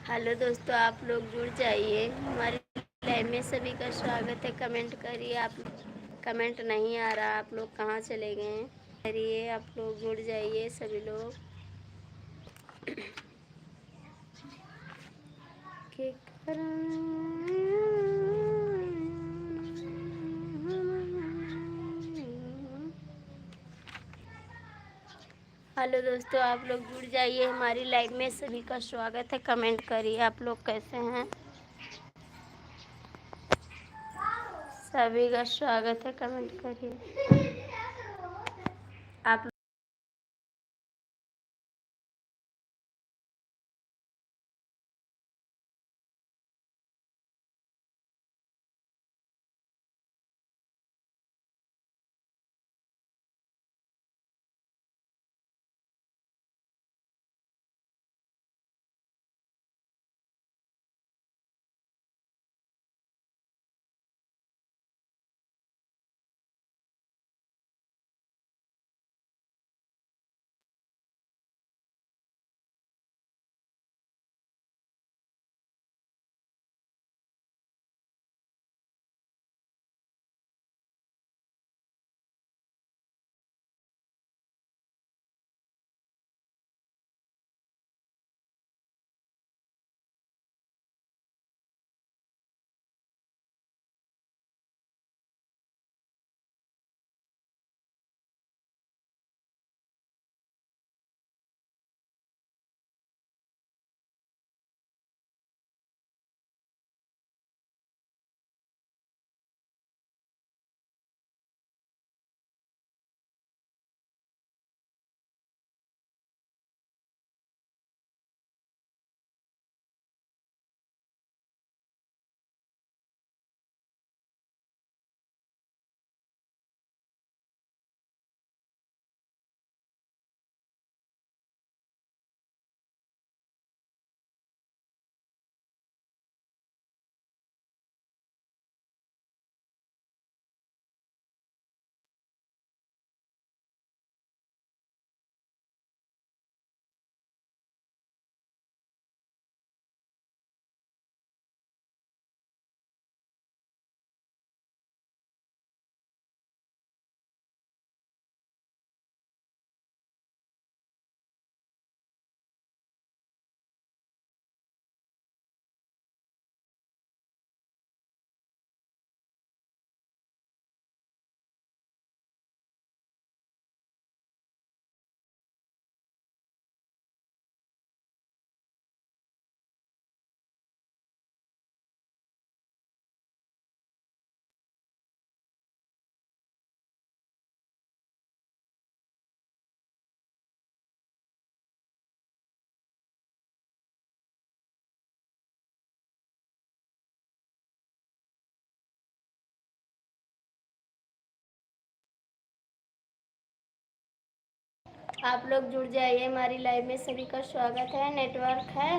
हेलो दोस्तों, आप लोग जुड़ जाइए हमारी लाइव में, सभी का स्वागत है। कमेंट करिए आप, कमेंट नहीं आ रहा, आप लोग कहाँ चले गए हैं? करिए आप लोग, जुड़ जाइए सभी लोग। हेलो दोस्तों, आप लोग जुड़ जाइए हमारी लाइव में, सभी का स्वागत है। कमेंट करिए आप लोग कैसे हैं, सभी का स्वागत है। कमेंट करिए आप। आप लोग जुड़ जाइए हमारी लाइव में, सभी का स्वागत है। नेटवर्क है।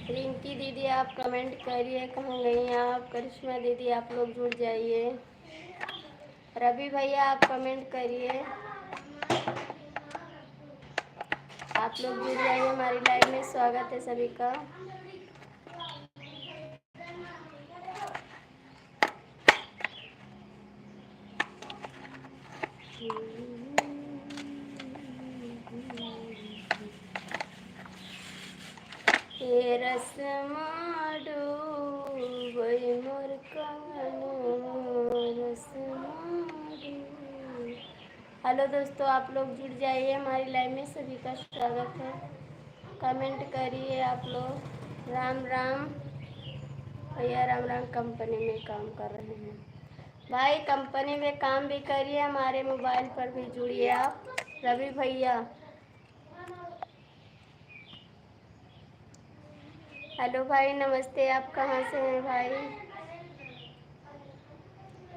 रिंकी दीदी आप कमेंट करिए, कहाँ गई आप? करिश्मा दीदी आप लोग जुड़ जाइए। रवि भैया आप कमेंट करिए। आप लोग जुड़ जाइए हमारी लाइव में, स्वागत है सभी का। हे रस माडू वही मोर कानो रस माडू। हेलो दोस्तों, आप लोग जुड़ जाइए हमारी लाइव में, सभी का स्वागत है। कमेंट करिए आप लोग। राम राम भैया, राम राम। कंपनी में काम कर रहे हैं भाई, कंपनी में काम भी करिए, हमारे मोबाइल पर भी जुड़िए आप। रवि भैया हेलो भाई, नमस्ते। आप कहाँ से हैं भाई?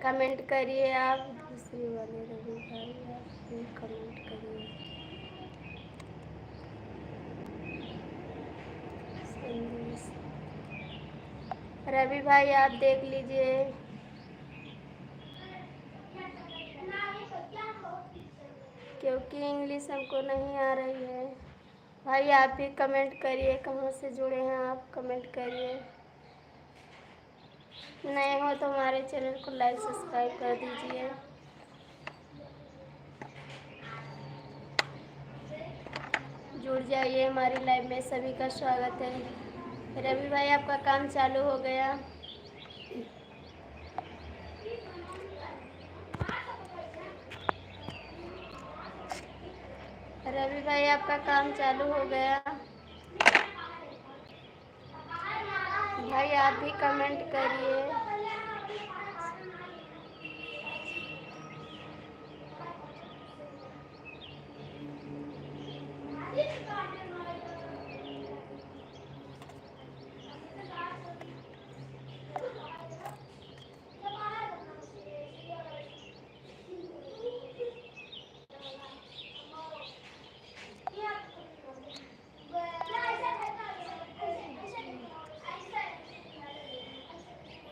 कमेंट करिए आप। दूसरे वाले रवि भाई आप भी कमेंट करिए। रवि भाई आप देख लीजिए। क्योंकि इंग्लिश हमको नहीं आ रही है। भाई आप भी कमेंट करिए, कहाँ से जुड़े हैं आप? कमेंट करिए। नए हो तो हमारे चैनल को लाइक सब्सक्राइब कर दीजिए। जुड़ जाइए हमारी लाइव में, सभी का स्वागत है। रवि भाई आपका काम चालू हो गया। रवि भाई आपका काम चालू हो गया। भाई आप भी कमेंट करिए।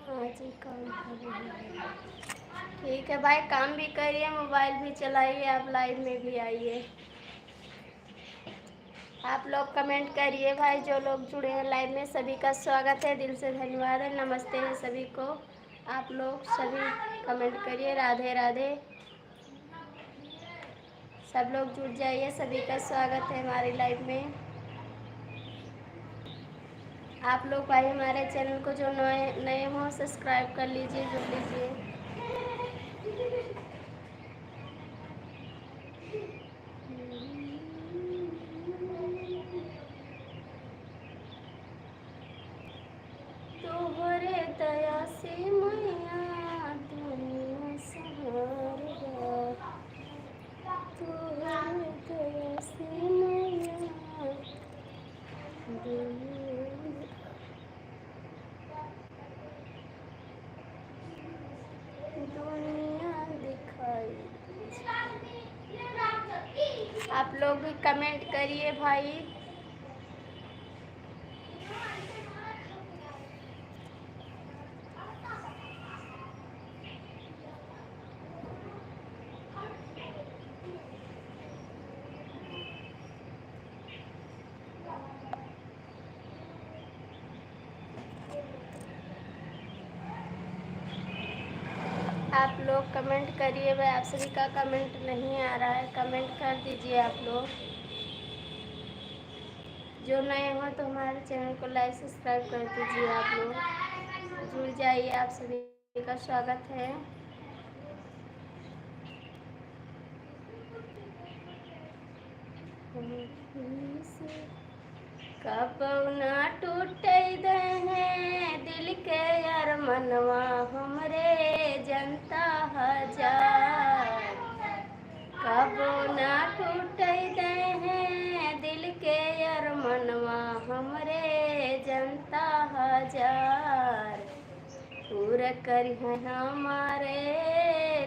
हाँ जी, काम कर रहे हैं। ठीक है भाई, काम भी करिए, मोबाइल भी चलाइए, आप लाइव में भी आइए। आप लोग कमेंट करिए भाई, जो लोग जुड़े हैं लाइव में सभी का स्वागत है, दिल से धन्यवाद है, नमस्ते है सभी को। आप लोग सभी कमेंट करिए, राधे राधे। सब लोग जुड़ जाइए, सभी का स्वागत है हमारी लाइव में। आप लोग भाई हमारे चैनल को जो नए नए हो सब्सक्राइब कर लीजिए, जुड़ लीजिए। तोहरे दया से मैया दुनिया संवर गया। तोहरे दया से मैया दुनिया दिखाई। आप लोग भी कमेंट करिए भाई। आप लोग कमेंट करिए भाई, आप सभी का कमेंट नहीं आ रहा है, कमेंट कर दीजिए आप लोग। जो नए हो तो हमारे चैनल को लाइक सब्सक्राइब कर दीजिए। आप लोग जुड़ जाइए, आप सभी का स्वागत है। कब ना टूटे हैं दिल के यार मनवा हमरे जनता हजार। कब ना टूटे हैं दिल के यार मनवा हमरे जनता हजार। पूरा कर हमारे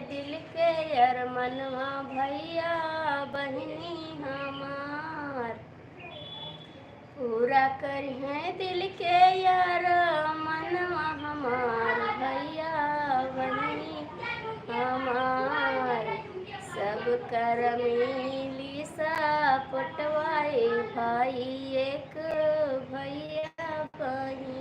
दिल के अरमनवा भैया बहनी हमार, पूरा करिए दिल के अरमनवा हमार भैया बहनी हमार। सब कर मिली सपटवाए भाई एक भैया बहनी,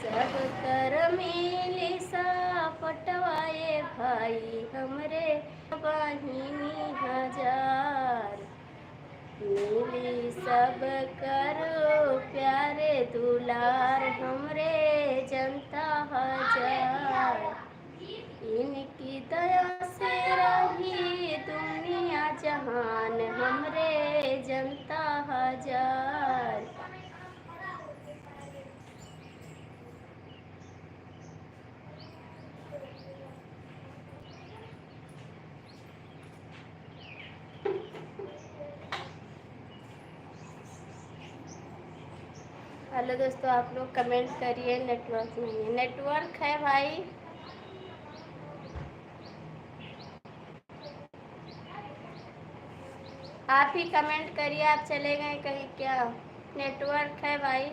सब कर मिली सपटवाए भाई हमरे बहिनी हजार। मिली सब करो प्यारे दुलार हमरे जनता हजार। इनकी दया से रही दुनिया जहान हमरे जनता हजार। हेलो दोस्तों, आप लोग कमेंट करिए। नेटवर्क नहीं है, नेटवर्क है भाई। आप ही कमेंट करिए। आप चले गए कहीं क्या? नेटवर्क है भाई।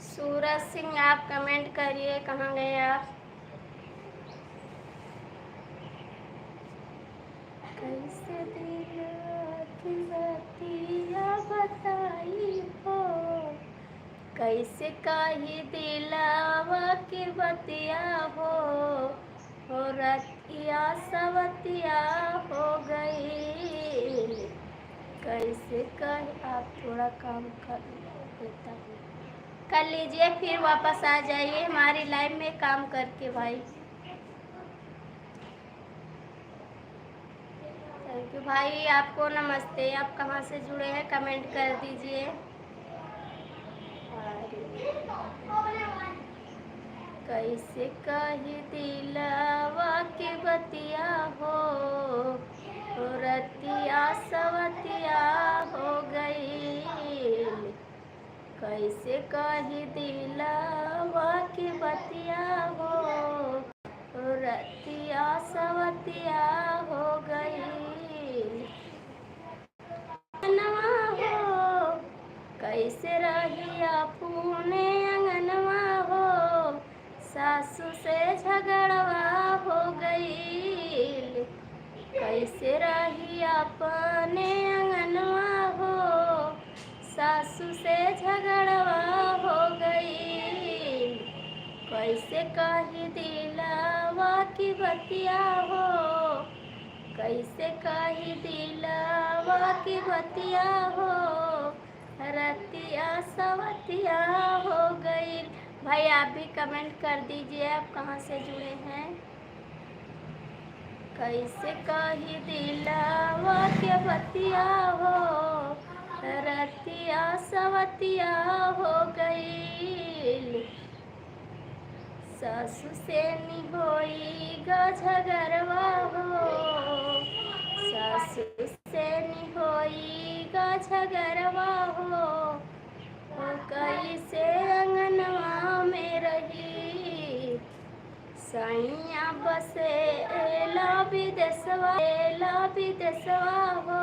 सूरज सिंह आप कमेंट करिए, कहाँ गए आप? कैसे दिल की बतिया बताई हो, कैसे काही दिलावा की बतिया हो रतिया सवतिया हो गई। कैसे कही, आप थोड़ा काम कर देता हूँ, कर लीजिए फिर वापस आ जाइए हमारी लाइव में काम करके भाई। थैंक यू भाई, आपको नमस्ते। आप कहाँ से जुड़े हैं कमेंट कर दीजिए। कैसे कही दिलावा के बतिया हो रतिया सवतिया हो गई। कैसे कही दिलावा के बतिया हो रतिया सवतिया हो गई। हो कैसे रही अपने अंगनवा हो, सासू से झगड़वा हो गई। कैसे रही अपने अंगनवा हो, सासू से झगड़वा हो गई। कैसे कही दिलावा की बतिया हो, कैसे कही दिलावा की बतिया हो रतिया सवतिया हो गई। भाई आप भी कमेंट कर दीजिए, आप कहाँ से जुड़े हैं। कैसे कही दिलावा के बतिया हो रतिया सवतिया हो गई। सासू से निहोई गा झगड़वा हो, सासू से निहोई गा झगड़वा हो कैसे अंगनवा में रही। सैया बसे एला विदेशवा हो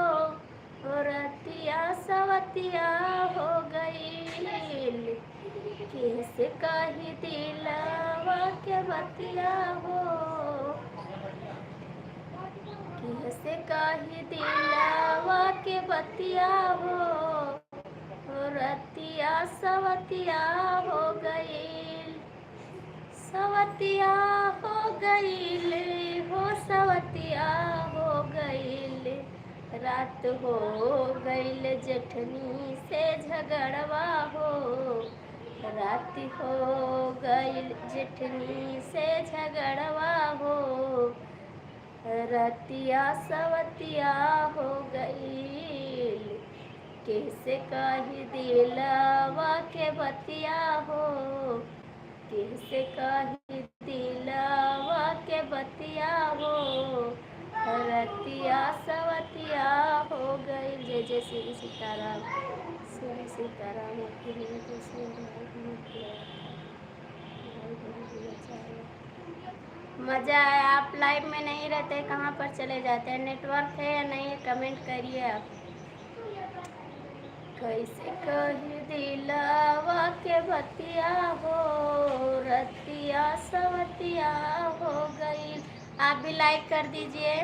रतिया सवतिया हो गई। कैसे कही दिलावा के बतिया हो, कैसे कही दिलावा के बतिया हो रतिया सवतिया हो गई। सवतिया हो गईल हो सवतिया हो गईल। रात हो गईल जेठनी से झगड़वा हो, रात हो गईल जेठनी से झगड़वा हो रतिया सवतिया हो गईल। कैसे कही दिलावा के बतिया हो, कैसे कही दिलावा के बतिया हो रतिया सवतिया हो गई। जय जय श्री सीताराम, श्री सीताराम। मज़ा आया। आप लाइव में नहीं रहते, कहाँ पर चले जाते हैं? नेटवर्क है या नहीं है कमेंट करिए आप। कैसे कही दिलावा के बतिया हो, रतिया सवतिया हो गई। आप भी लाइक कर दीजिए।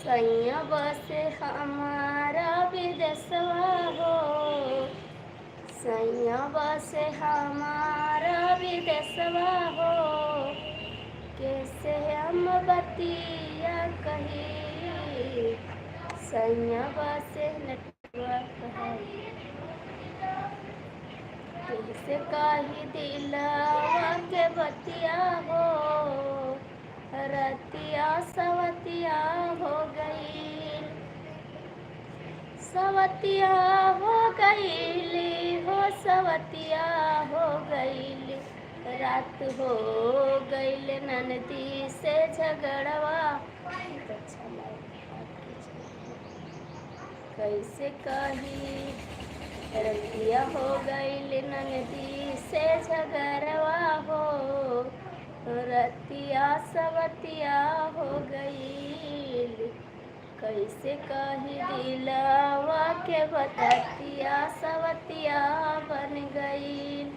सैया बसे हमारा विदेशवा हो, सैया बसे हमारा विदेशवा हो, कैसे हम बतिया कही, सैया बसे नेटवर्क है, कैसे कही दिलावा के बतिया हो, रतिया सवतिया हो गई, सवतिया हो गईली हो, सवतिया हो गईली, रात हो गईल ननदी से झगड़वा। कैसे कही रतिया हो गईल ननदी से झगड़वा हो, रतिया सवतिया हो गईल, कैसे कही दिलावा के बतिया सवतिया बन गईल,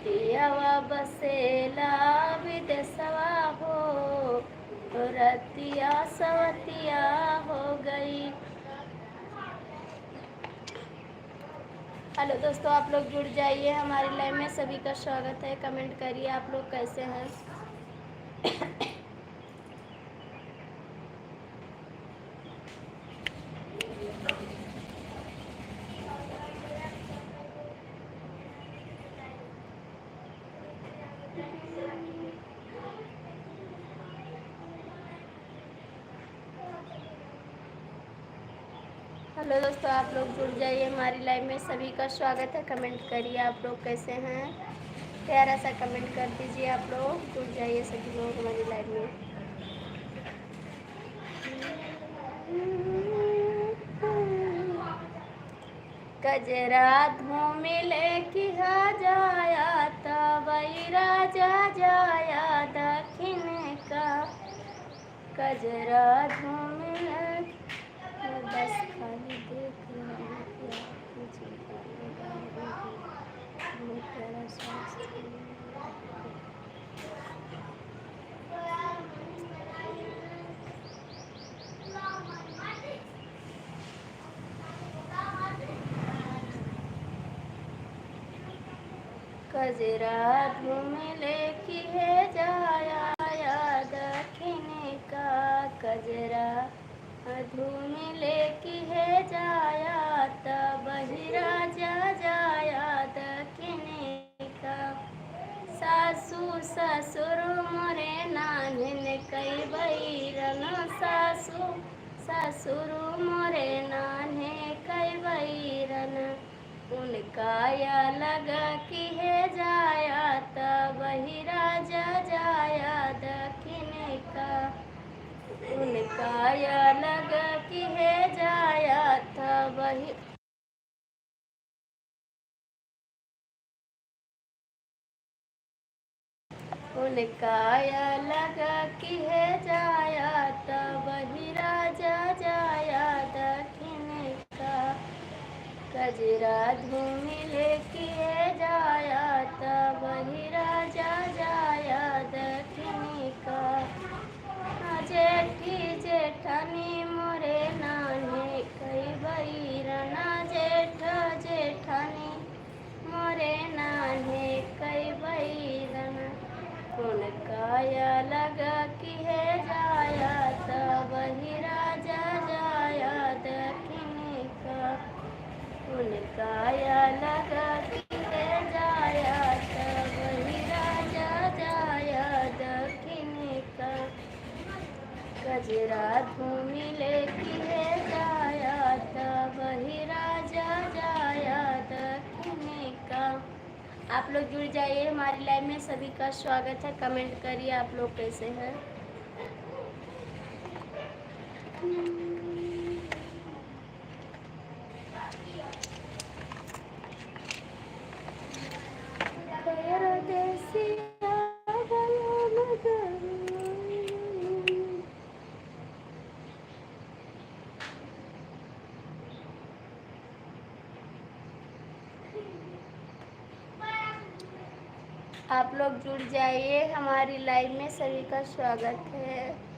दियावा बसेला विदेशवा हो, रतिया सवतिया हो गई। हेलो दोस्तों, आप लोग जुड़ जाइए हमारी लाइव में। सभी का स्वागत है। कमेंट करिए आप लोग कैसे हैं। हेलो दोस्तों, आप लोग जुड़ जाइए हमारी लाइव में। सभी का स्वागत है। कमेंट करिए आप लोग कैसे हैं। प्यारा सा कमेंट कर दीजिए। आप लोग जुड़ जाइए सभी लोग हमारी लाइव में। कजरा धूमिले की जाया तबई राजा जाया दक्षिण का, कजरा धूमिले बस खाली देख कजरा धूमिले की है जाया दक्षिण का, कजरा धूमिले की है जाया तब राजा जाया दक्षिण का, सासू ससुर मोरे नानन कई बैरन, सासू ससुर मोरे नाने कई बैरन, उनका या लगा कि है जाया तब राजा जाया दक्षिण का, उनका या लगा कि है जाया तब उनका या लगा कि है जाया तब राजा जाया दक्षिण का, कजरा धूमिले की है जाया तब राजा जाया दक्षिण का, जेठी जेठानी मोरे नाने कई बैरना, जेठ जेठानी मोरे नाने कई बैरना, उनका या लगा कि है जाया तब राजा जाया दक्षिण का, उनका या लगा कि है जाया तब राजा जाया दक्षिण का, कजरा धूमिले की है जाया तब राजा जाया दक्षिण का। आप लोग जुड़ जाइए हमारी लाइव में। सभी का स्वागत है। कमेंट करिए आप लोग कैसे हैं। आप लोग जुड़ जाइए, हमारी लाइव में सभी का स्वागत है।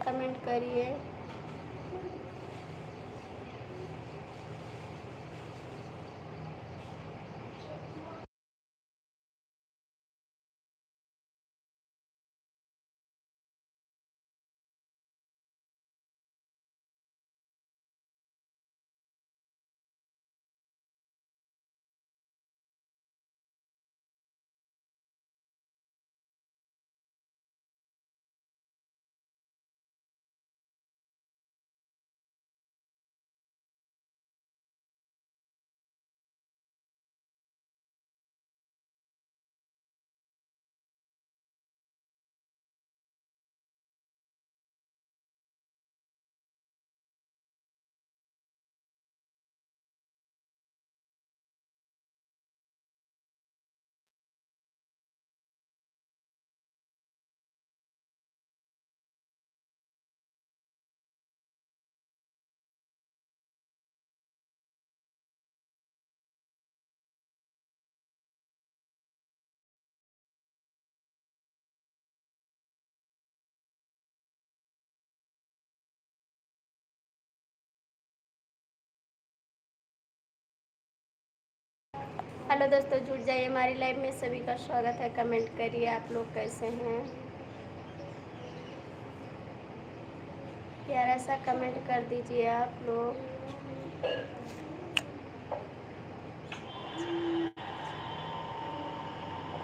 कमेंट करिए। हेलो दोस्तों, जुड़ जाइए, हमारी लाइव में सभी का स्वागत है। कमेंट करिए आप लोग कैसे हैं। प्यारा सा कमेंट कर दीजिए आप लोग।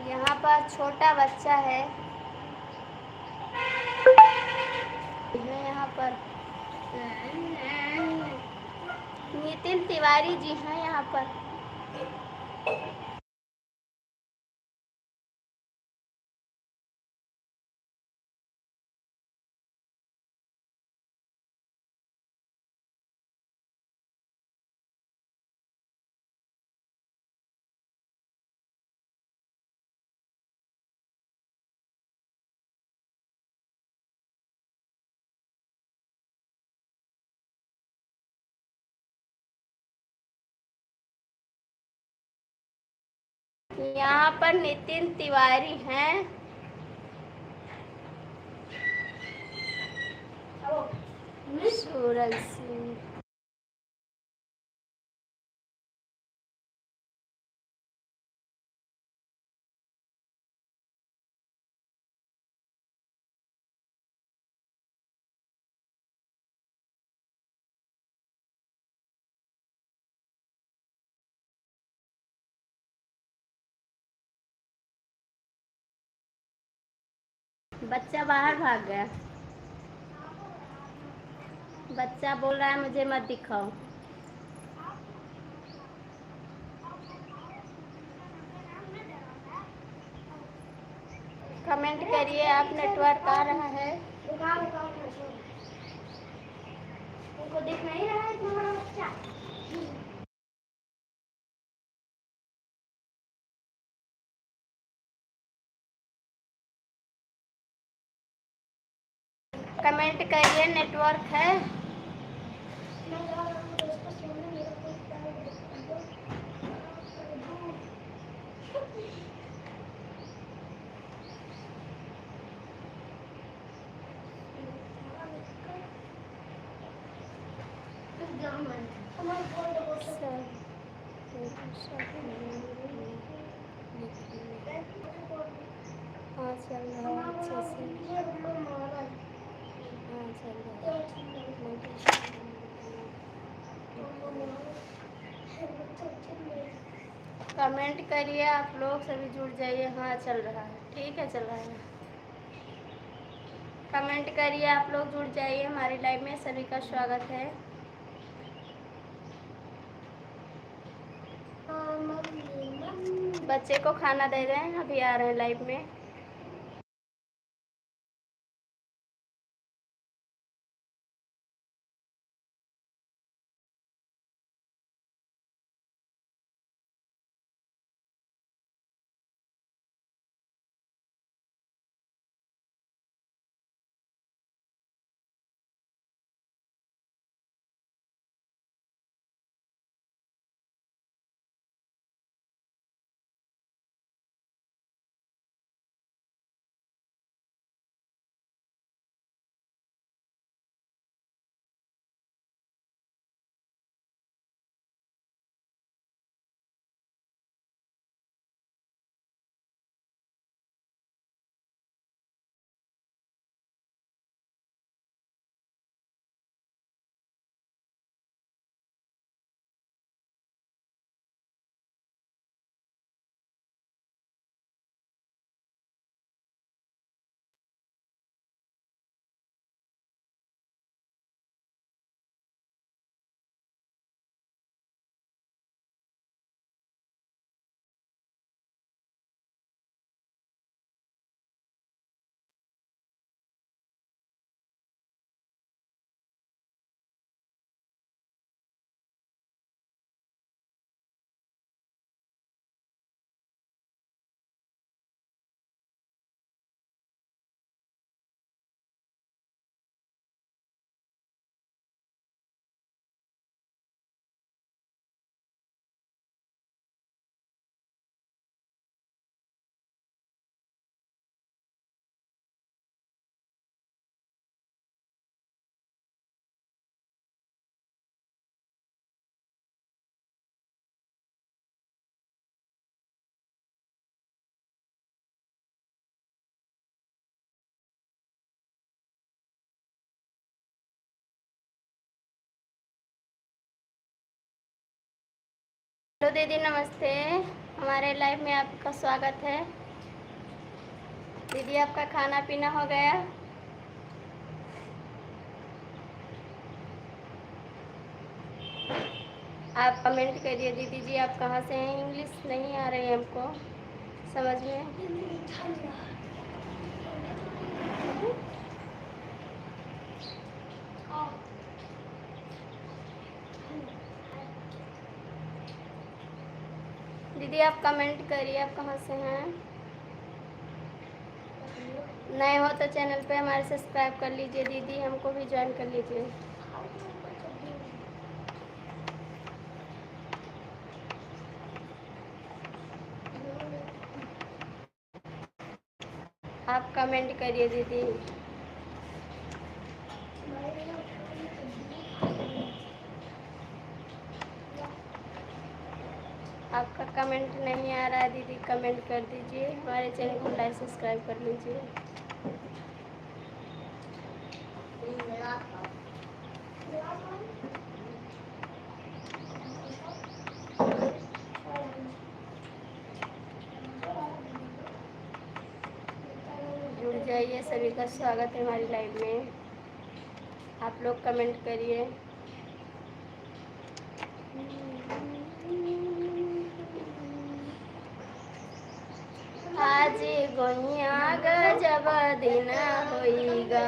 यहाँ पर छोटा बच्चा है यहाँ पर नितिन तिवारी जी हैं यहाँ पर। यहाँ पर नितिन तिवारी हैं। सूरज सिंह, बच्चा बाहर भाग गया। बच्चा बोल रहा है मुझे मत दिखाओ। कमेंट करिए आप, नेटवर्क आ रहा है। उनको दिख नहीं रहा है तुम्हारा बच्चा। कमेंट करिए, नेटवर्क है। हाँ चल रहा है अच्छे से। हाँ चल रहा है। कमेंट करिए आप लोग, सभी जुड़ जाइए। हाँ चल रहा है, ठीक है, चल रहा है। कमेंट करिए आप लोग, जुड़ जाइए हमारी लाइव में। सभी का स्वागत है। बच्चे को खाना दे रहे हैं, अभी आ रहे हैं लाइव में। हेलो दीदी, नमस्ते। हमारे लाइव में आपका स्वागत है। दीदी, आपका खाना पीना हो गया? आप कमेंट करिए। दीदी जी, आप कहाँ से हैं? इंग्लिश नहीं आ रही है हमको समझ में। दीदी, आप कमेंट करिए, आप कहाँ से हैं? नए हो तो चैनल पे हमारे सब्सक्राइब कर लीजिए। दीदी, हमको भी ज्वाइन कर लीजिए। आप कमेंट करिए दीदी। आपका कमेंट नहीं आ रहा है दीदी, कमेंट कर दीजिए। हमारे चैनल को लाइक सब्सक्राइब कर लीजिए। जुड़ जाइए, सभी का स्वागत है हमारी लाइव में। आप लोग कमेंट करिए। आज गोइया गजब दिन होइगा,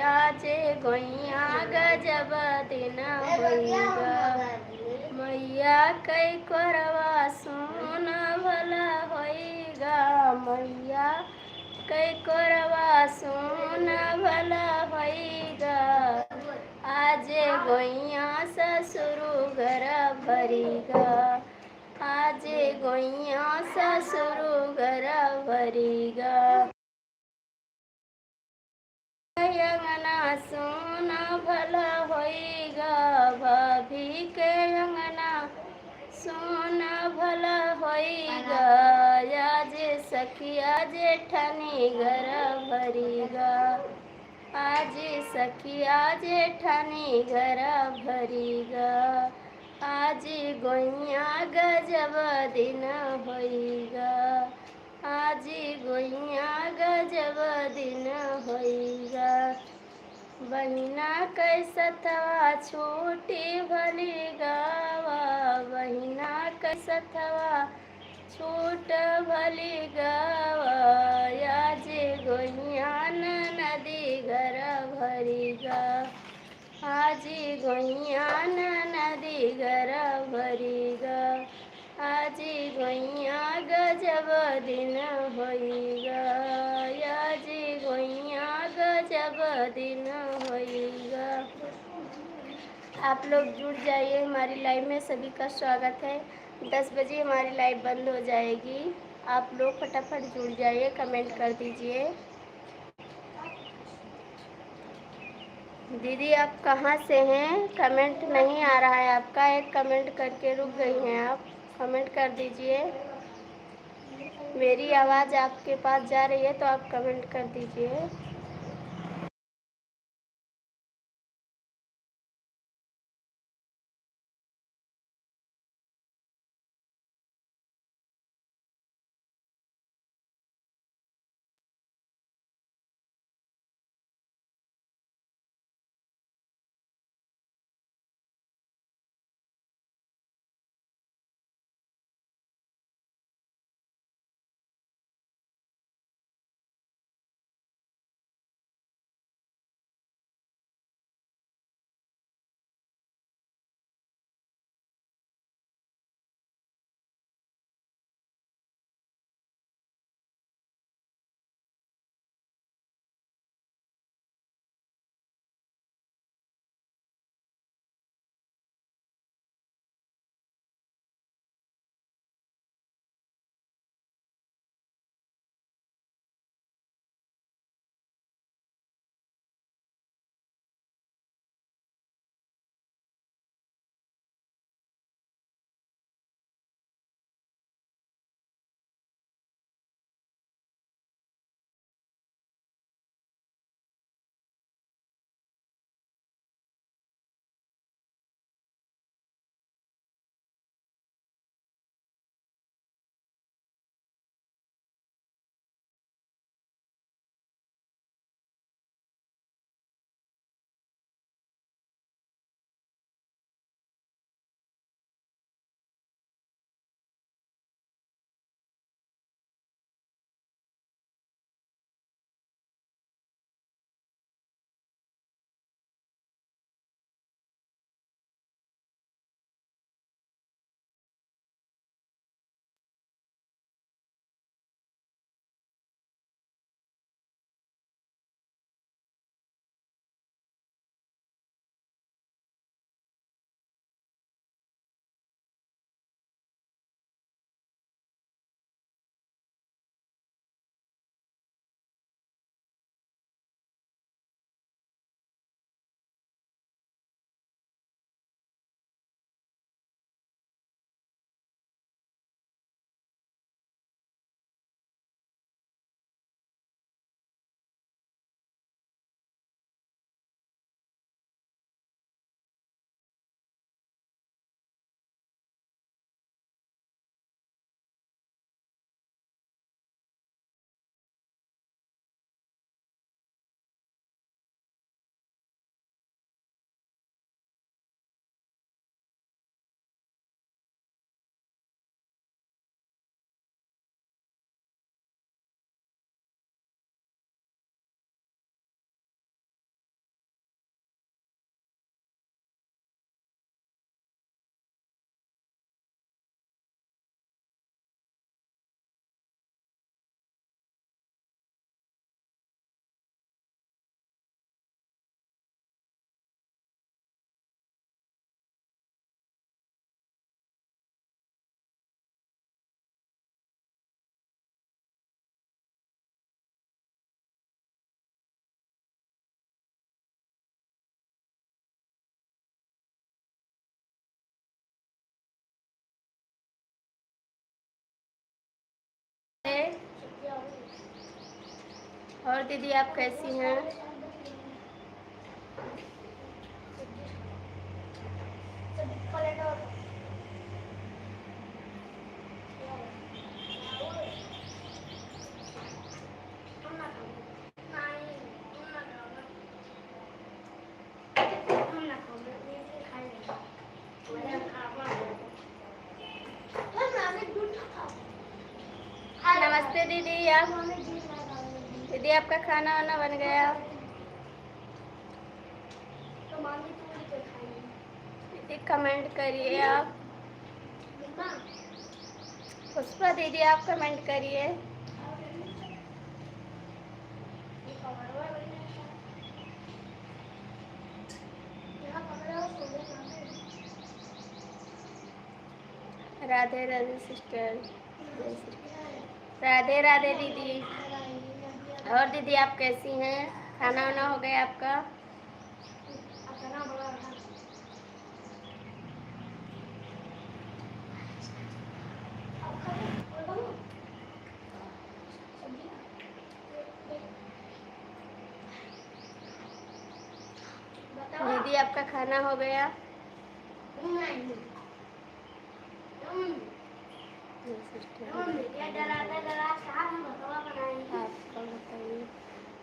आज गोइया गजब दिन होइगा। मैया कई कोरवा सुन भला होइगा, मैया कई कोरवा सुन भला होइगा। आज गोइया ससुरु घर भरीगा, आज गोइया ससुरु घर भरीगा। अंगना सोना भला होइगा, भाभी के अंगना सोना भला होइगा। आज सखिया जेठानी घर भरीगा, आज सखिया जेठानी घर भरीगा, आज गोइया गजब दिन होइगा, आज गोइया गजब दिन होइगा। बहिना कैसथवा छूटी भली गावा, बहिना कैसथवा छूट भली गावा, आज गोइया नदी घर भरीगा, आज गोइया नदी घर भरीगा, आज गोइया गजब दिन होइगा, आज गोइया गजब दिन होइगा। आप लोग जुड़ जाइए हमारी लाइव में, सभी का स्वागत है। 10 बजे हमारी लाइव बंद हो जाएगी, आप लोग फटाफट जुड़ जाइए, कमेंट कर दीजिए। दीदी आप कहाँ से हैं? कमेंट नहीं आ रहा है आपका, एक कमेंट करके रुक गई हैं आप, कमेंट कर दीजिए। मेरी आवाज़ आपके पास जा रही है तो आप कमेंट कर दीजिए। और दीदी आप कैसी हैं? नमस्ते दीदी। आप दीदी आपका खाना वाना बन गया? दीदी कमेंट करिए आप। पुष्पा दीदी आप कमेंट करिए। राधे राधे सिस्टर। राधे राधे दीदी। और दीदी आप कैसी हैं? खाना वाना हो गया आपका? दीदी आपका खाना हो गया?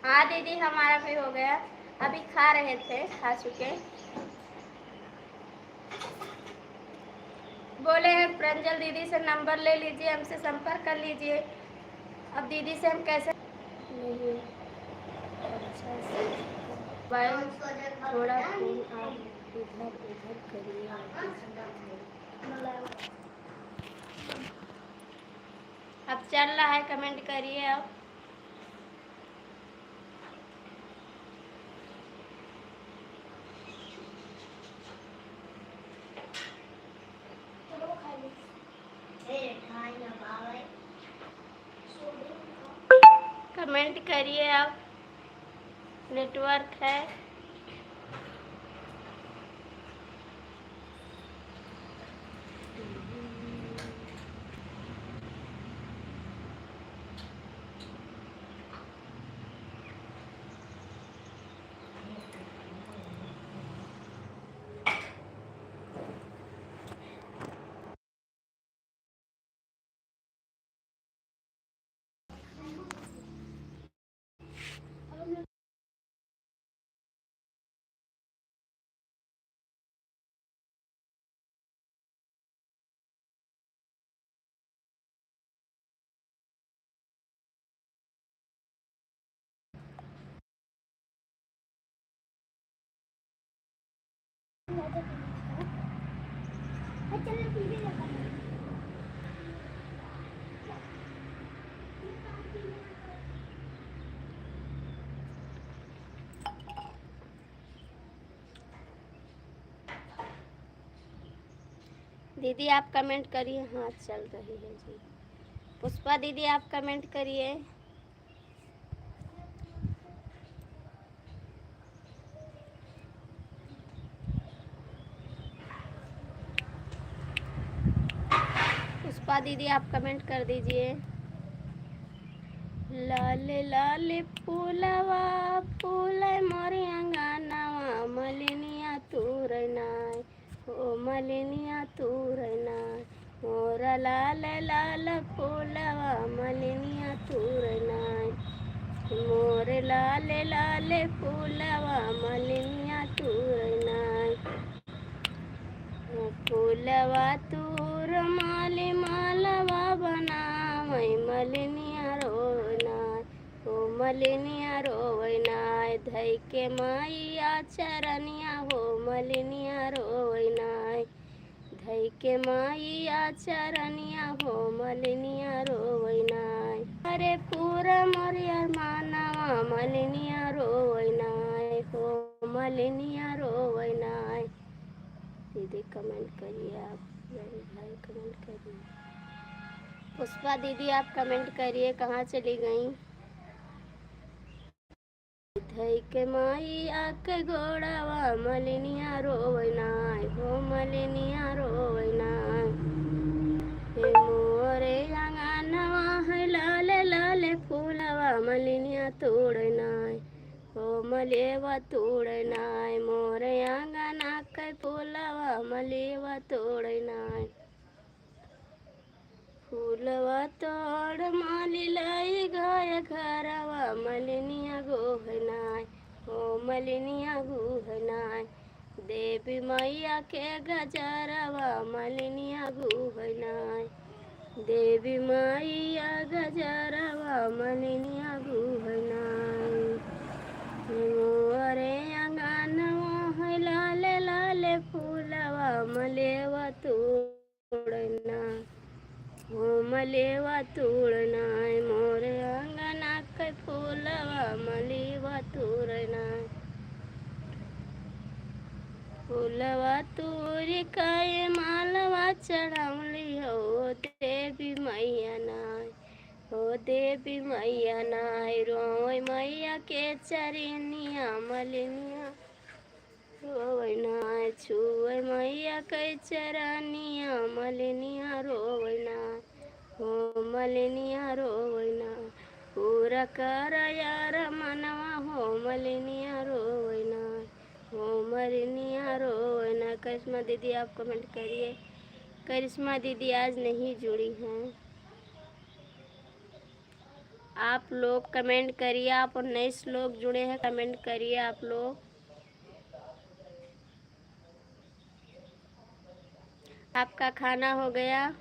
हाँ दीदी हमारा भी हो गया, अभी खा रहे थे, खा चुके। बोले हैं प्रंजल दीदी से नंबर ले लीजिए, हमसे संपर्क कर लीजिए। अब दीदी से हम कैसे नहीं अच्छा से थोड़ा फोन आप इधर उधर करिए। अब चल रहा है, कमेंट करिए आप। कमेंट करिए आप, नेटवर्क है। दीदी आप कमेंट करिए। हाँ चल रही है जी। पुष्पा दीदी आप कमेंट करिए। पुष्पा दीदी आप कमेंट कर दीजिए। लाल लाल फूलवा फूल मोरे अंगनवा मलिनिया तूरनाय ओ मलिनिया तूरनाय मोरा लाल लाल फूलवा मलिनिया तूरनाय मोर लाल लाल फूलवा मलिनिया तूरनाय फूलवा तूर माली मालवा बनावै मलिनिया रोवनाय ओ मलिनिया रोवनाय धई के मैया चरनिया हो मलिनिया रोवनाय धई के मैया चरनिया हो मलिनिया रोवनाय अरे पूरा मोरिया मानवा मलिनिया रोवनाय हो मलिनिया रोवनाय। दीदी कमेंट करिए आप, मेरे भाई कमेंट करिए। पुष्पा दीदी आप कमेंट करिए, कहाँ चली गई? धई के माई आके गोड़ावा मलिनिया रोवनाय हो मलिनिया रोवनाय हे मोरे अंगनवा है लाल लाल फूलवा मलिनिया मलिनिया तोड़नाय हो मलेवा तोड़नाय मोर आंगना के फूलवा मलेवा तोड़नाय फूलवा तोड़ माली लाई गाय घरवा मलिनिया गोहनाय हो मलिनिया गुहनाय देवी मैया के गजरवा मलिनिया गुहनाय देवी मैया गजरवा मलिनिया गुहनाय मोरे अंगनवा है लाले लाले फूलवा मलेवा तोड़ना हो मलेवा तोड़नाय मोर अंगना के फूलवा मलेवा तोड़नाय फूलवा तोरी काए मालवा चढ़ौली हो देवी मैया नाय हो देवी मैया नाय रोय मैया के चरनिया मलिनिया रोवै नाय छुए मैया के चरनिया मलिनिया रोवै नाय हो मलिनिया रोवै नाय पूरा कर यार मनवा हो मलिनिया रोवै नाय हो मलिनिया रोवै नाय। करिश्मा दीदी आप कमेंट करिए। करिश्मा दीदी आज नहीं जुड़ी हैं। आप लोग कमेंट करिए। आप और नए लोग जुड़े हैं, कमेंट करिए आप लोग। आपका खाना हो गया?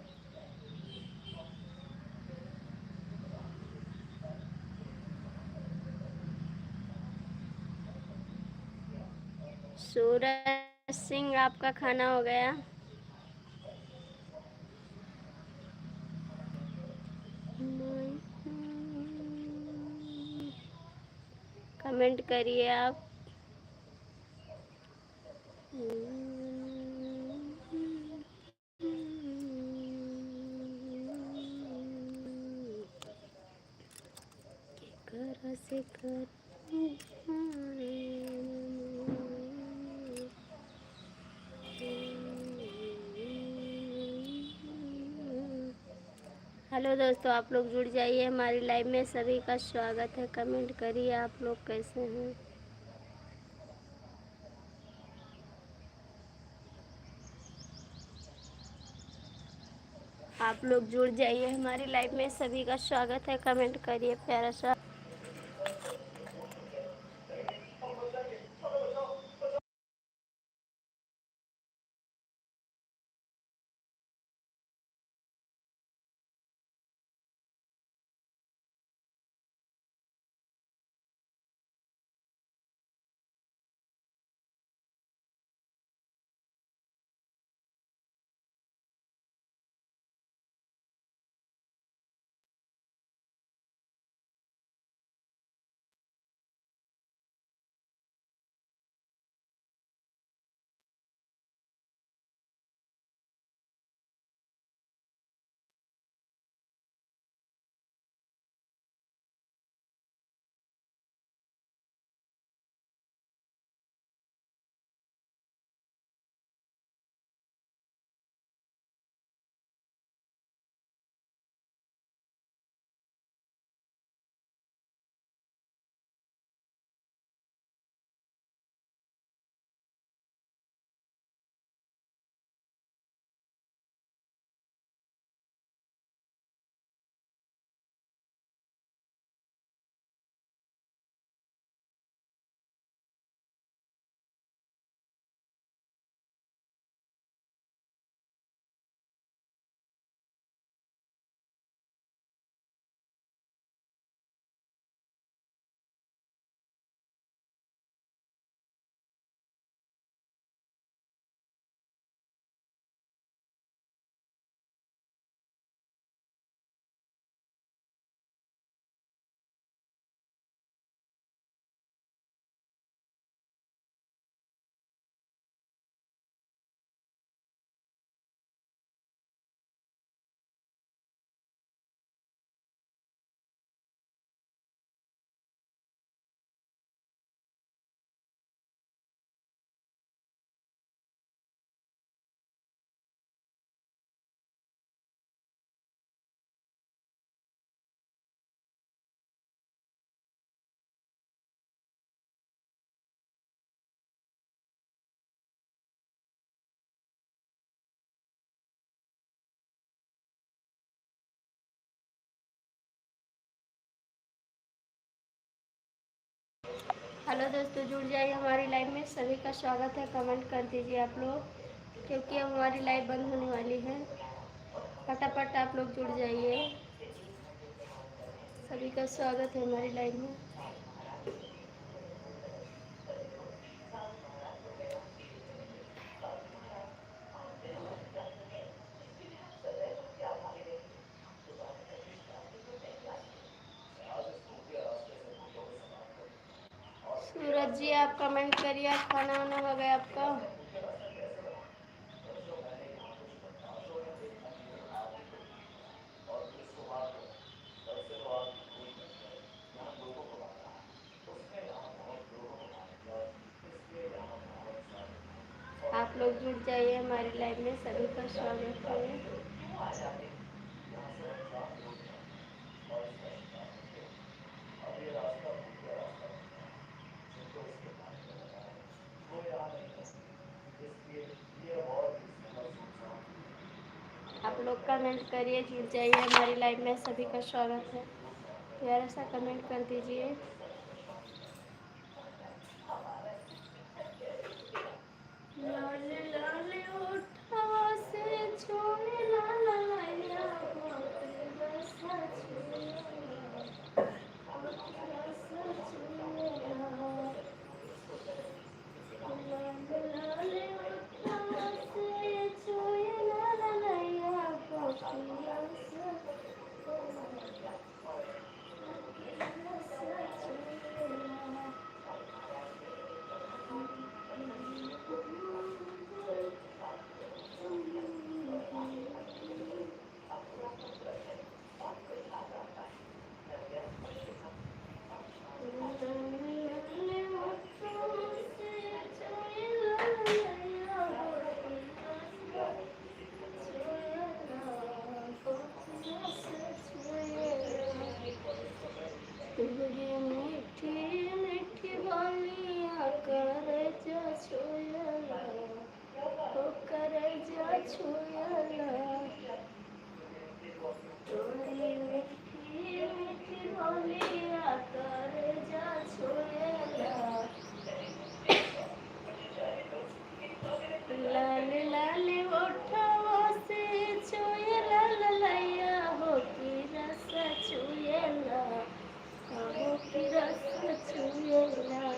सूरज सिंह आपका खाना हो गया? कमेंट करिए आप। कर से कर हेलो दोस्तों, आप लोग जुड़ जाइए हमारी लाइव में। सभी का स्वागत है। कमेंट करिए आप लोग कैसे हैं। आप लोग जुड़ जाइए हमारी लाइव में। सभी का स्वागत है। कमेंट करिए प्यारा सा। हेलो दोस्तों, जुड़ जाइए हमारी लाइव में। सभी का स्वागत है। कमेंट कर दीजिए आप लोग, क्योंकि अब हमारी लाइव बंद होने वाली है। फटाफट आप लोग जुड़ जाइए। सभी का स्वागत है हमारी लाइव में। सूरज जी, आप कमेंट करिए। आप खाना वाना हो गया आपका? आप लोग जुड़ जाइए हमारी लाइव में। सभी का स्वागत है। आप लोग कमेंट करिए, जुड़ जाइए हमारी लाइव में। सभी का स्वागत है। प्यारा सा कमेंट कर दीजिए। लाले लाले ओठवा से छूने ला ला लैया होके रसा छुएला, होके रसा छुएला। लाले लाले ओठवा से छूने ला ला लैया होके रसा छुएला, होके रसा छुएला। तेरी मीठी मीठी बोलियां करजा छुएला, ओ करजा छुएला। तेरी मीठी मीठी बोलियां करजा छुएला। लाल लाल ओठवा से छुएला ललैया हो की रस छुएला, हो की रस छुएला।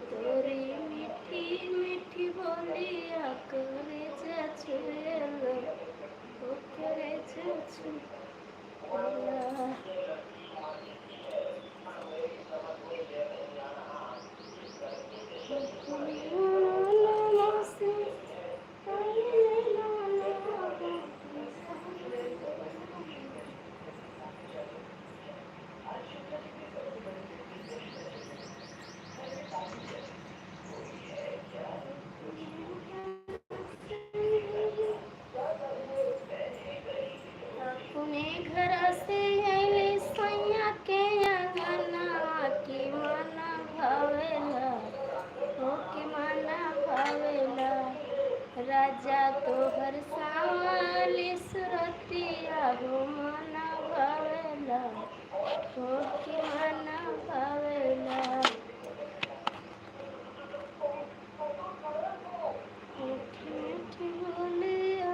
तोरी मीठी मीठी बोलिया करजा छुएला, हो करजा छुएला। अपने घर से अइले सैया के अंगना की मना भावेला, हो के मना भावेला। राजा तोहर सावली सुरतिया हो मना भावेला, हो के मना भावेला। मीठी मीठी बोलिया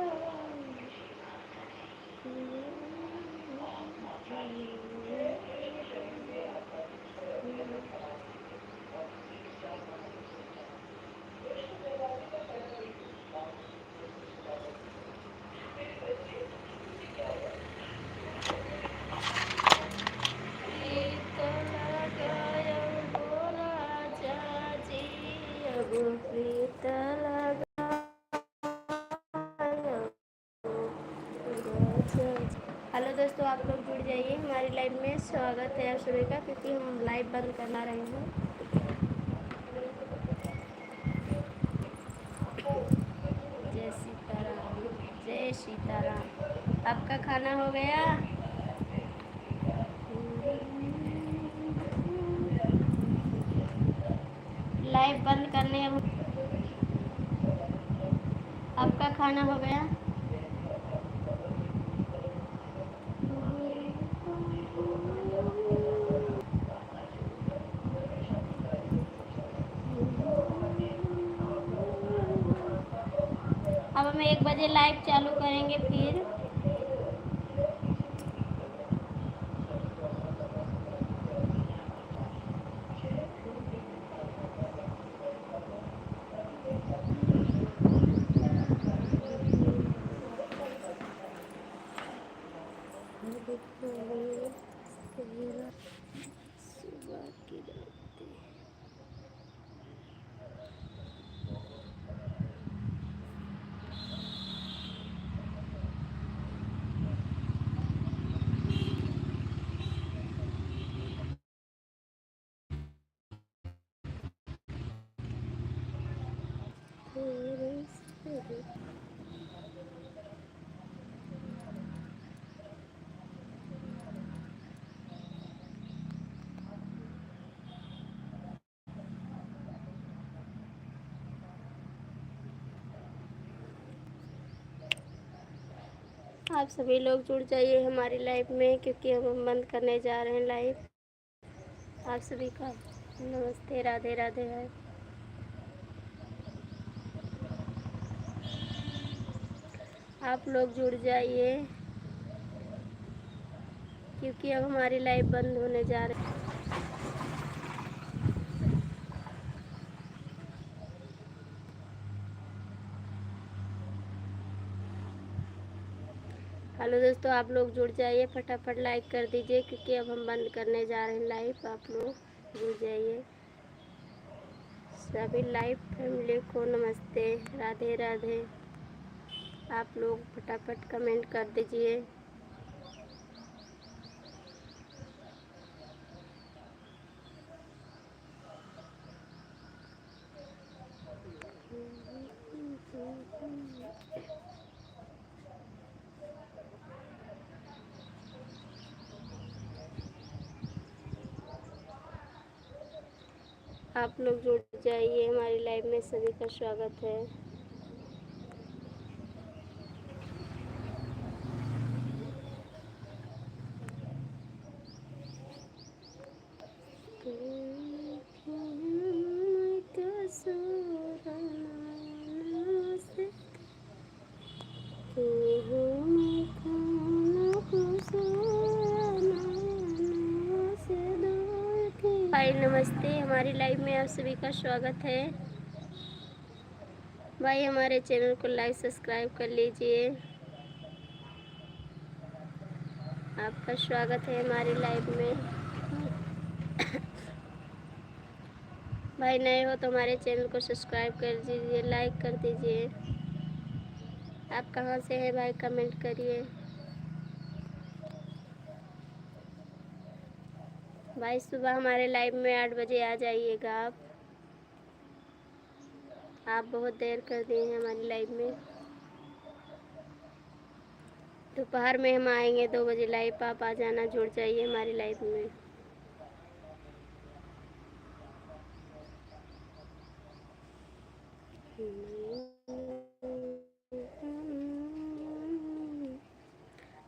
प्रीत लगाया गोरा जाजी, अब प्रीत लगाया गोरा। हेलो दोस्तों, आप लोग जुड़ जाइए हमारी लाइव में। स्वागत है आप सभी का, क्योंकि हम लाइव बंद करना रहे हैं। जय सीताराम, जय सीताराम। आपका खाना हो गया? लाइव बंद करने अब। आपका खाना हो गया? हम 1 बजे लाइव चालू करेंगे फिर। सुबह की रातें। आप सभी लोग जुड़ जाइए हमारी लाइव में, क्योंकि हम बंद करने जा रहे हैं लाइव। आप सभी का नमस्ते, राधे राधे है। आप लोग जुड़ जाइए, क्योंकि अब हमारी लाइव बंद होने जा रही है। हेलो दोस्तों, आप लोग जुड़ जाइए, फटाफट लाइक कर दीजिए, क्योंकि अब हम बंद करने जा रहे हैं लाइव। आप लोग जुड़ जाइए। सभी लाइव फैमिली को नमस्ते, राधे राधे। आप लोग फटाफट कमेंट कर दीजिए। आप लोग जुड़ जाइए, हमारी लाइव में सभी का स्वागत है। भाई नमस्ते, हमारी लाइव में आप सभी का स्वागत है। भाई हमारे चैनल को लाइक सब्सक्राइब कर लीजिए। आपका स्वागत है हमारी लाइव में। भाई नए हो तो हमारे चैनल को सब्सक्राइब कर दीजिए, लाइक कर दीजिए। आप कहाँ से हैं भाई, कमेंट करिए। भाई सुबह हमारे लाइव में 8 बजे आ जाइएगा आप बहुत देर कर दिए हैं हमारी लाइव में। दोपहर में हम आएंगे 2 बजे लाइव, आप आ जाना, जुड़ जाइए हमारी लाइव में।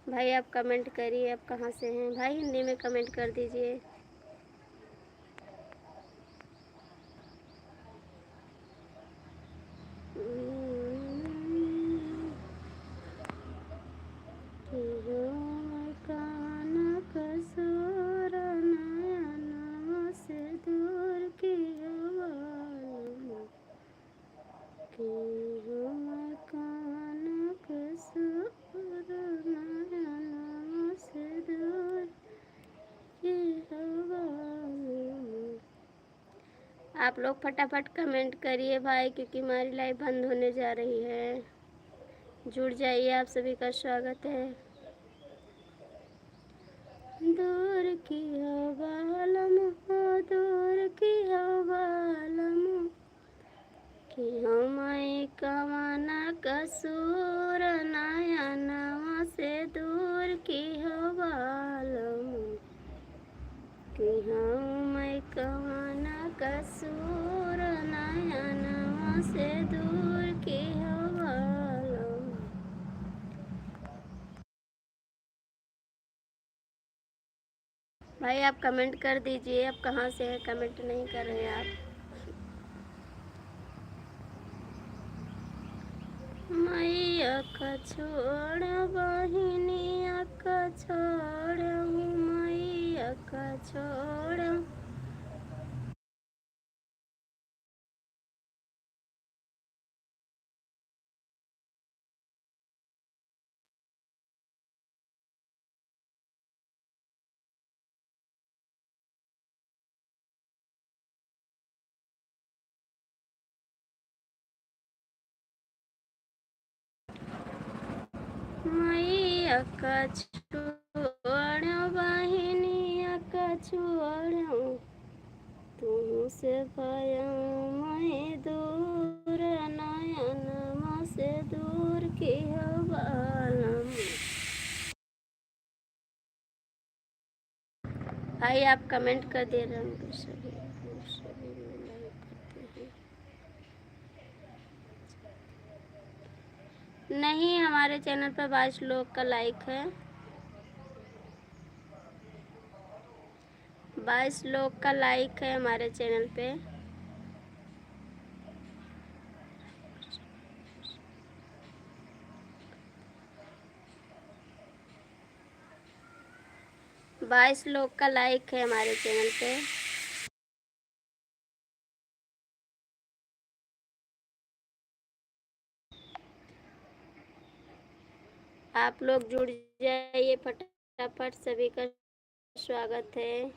भाई आप कमेंट करिए, आप कहाँ से हैं भाई, हिंदी में कमेंट कर दीजिए। आप लोग फटाफट कमेंट करिए भाई, क्योंकि हमारी लाइव बंद होने जा रही है। जुड़ जाइए, आप सभी का स्वागत है। दूर की हवालम हो, दूर की हवालम कि हमारे कवाना कसूर, नयनवा से दूर की हवालम कि हमें कवाना कसूर, नयनवा से दूर की हवालम। भाई आप कमेंट कर दीजिए, आप कहाँ से हैं, कमेंट नहीं कर रहे आप। मैया का छोड़ बहिनिया का छोड़ मैया का छोड़। मैया का छोड़ बहिनिया का छोड़ तुमसे भयं मैं दूर नयन से दूर की हो बालम। आइए आप कमेंट कर दे रहे होंगे सभी में लाइक करते हैं। नहीं, हमारे चैनल पर 22 लोग का लाइक है, 22 लोग का लाइक है हमारे चैनल पे। बाईस लोग का लाइक है हमारे चैनल पे। आप लोग जुड़ जाइए फटाफट, सभी का स्वागत है।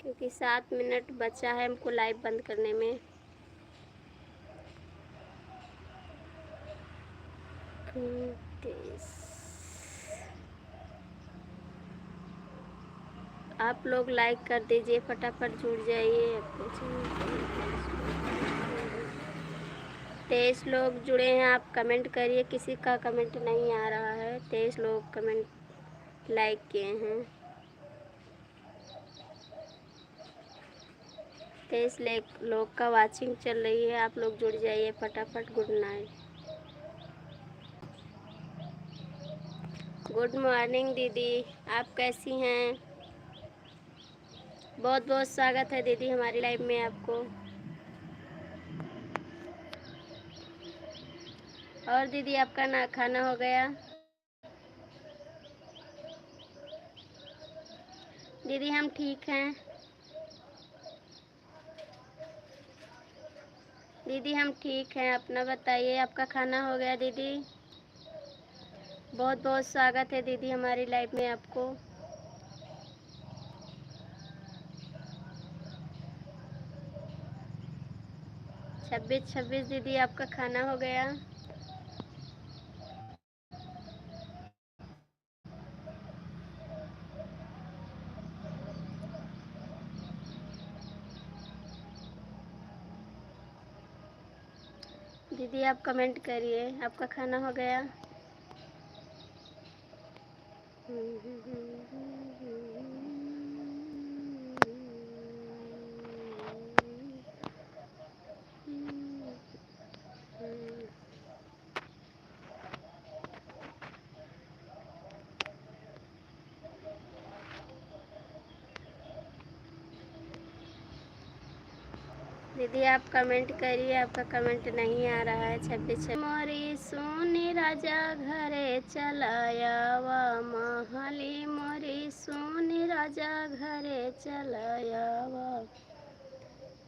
क्योंकि 7 मिनट बचा है हमको लाइव बंद करने में। आप लोग लाइक कर दीजिए, फटाफट जुड़ जाइए। 23 लोग जुड़े हैं, आप कमेंट करिए। किसी का कमेंट नहीं आ रहा है। 23 लोग कमेंट लाइक किए हैं। 23 लोग का वाचिंग चल रही है। आप लोग जुड़ जाइए फटाफट। गुड नाइट, गुड मॉर्निंग दीदी, आप कैसी हैं? बहुत बहुत स्वागत है दीदी हमारी लाइव में आपको। और दीदी आपका ना खाना हो गया? दीदी हम ठीक हैं। दीदी हम ठीक हैं, अपना बताइए, आपका खाना हो गया दीदी? बहुत बहुत स्वागत है दीदी हमारी लाइव में आपको। छब्बीस 26 दीदी आपका खाना हो गया? दीदी आप कमेंट करिए, आपका खाना हो गया? दीदी आप कमेंट करिए, आपका कमेंट नहीं आ रहा है। 26 मोरी सोनी राजा घरे चलाया वा महली मोरी सोनी राजा घरे चलाया वा।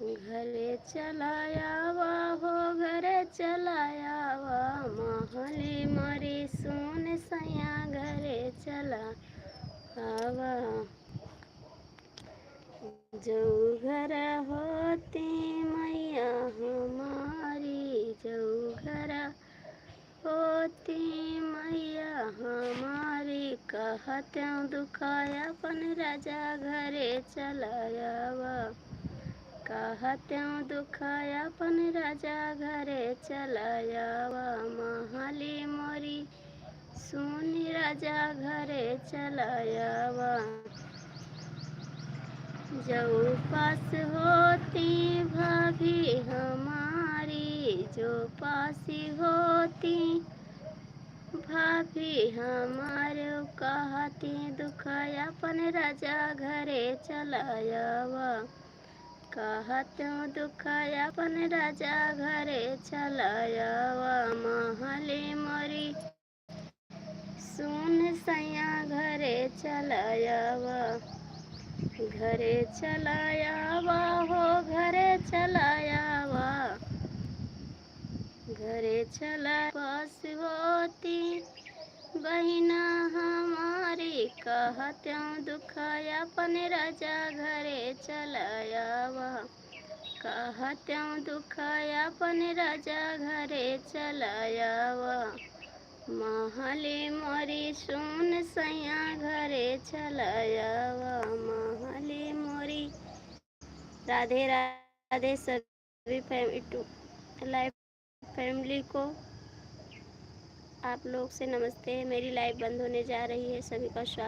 घरे चलाया वा हो घरे चलाया वा महली मोरी सोन सैया घरे चला आवा। जो घर होती मैया हमारी, जो घर होती मैया हमारी, कहते दुखाया पन राजा घरे चलाया वा। कहते दुखाया पन राजा घरे चलाया वा महली मोरी सुनी राजा घरे चलाया वा। जो पास होती भाभी हमारी, जो पास होती भाभी हमारे, कहती दुखाया पन राजा घरे चलाया वा। कहत हूँ दुखाया अपन राजा घरे चलायावा महले मोरी सुन सैया घरे चलायावा घरे चलायावा हो घरे चलायावा घरे चला पास होती बहिना हमारी कहत हूँ दुखाया अपन राजा घरे चलायावा कहत हूँ दुखाया अपन राजा घरे चलायावा महले मोरी सुन सैया घरे चलायावा महले मोरी। राधे राधे सभी लाइव फैमिली को आप लोग से नमस्ते। मेरी लाइव बंद होने जा रही है, सभी का स्वागत।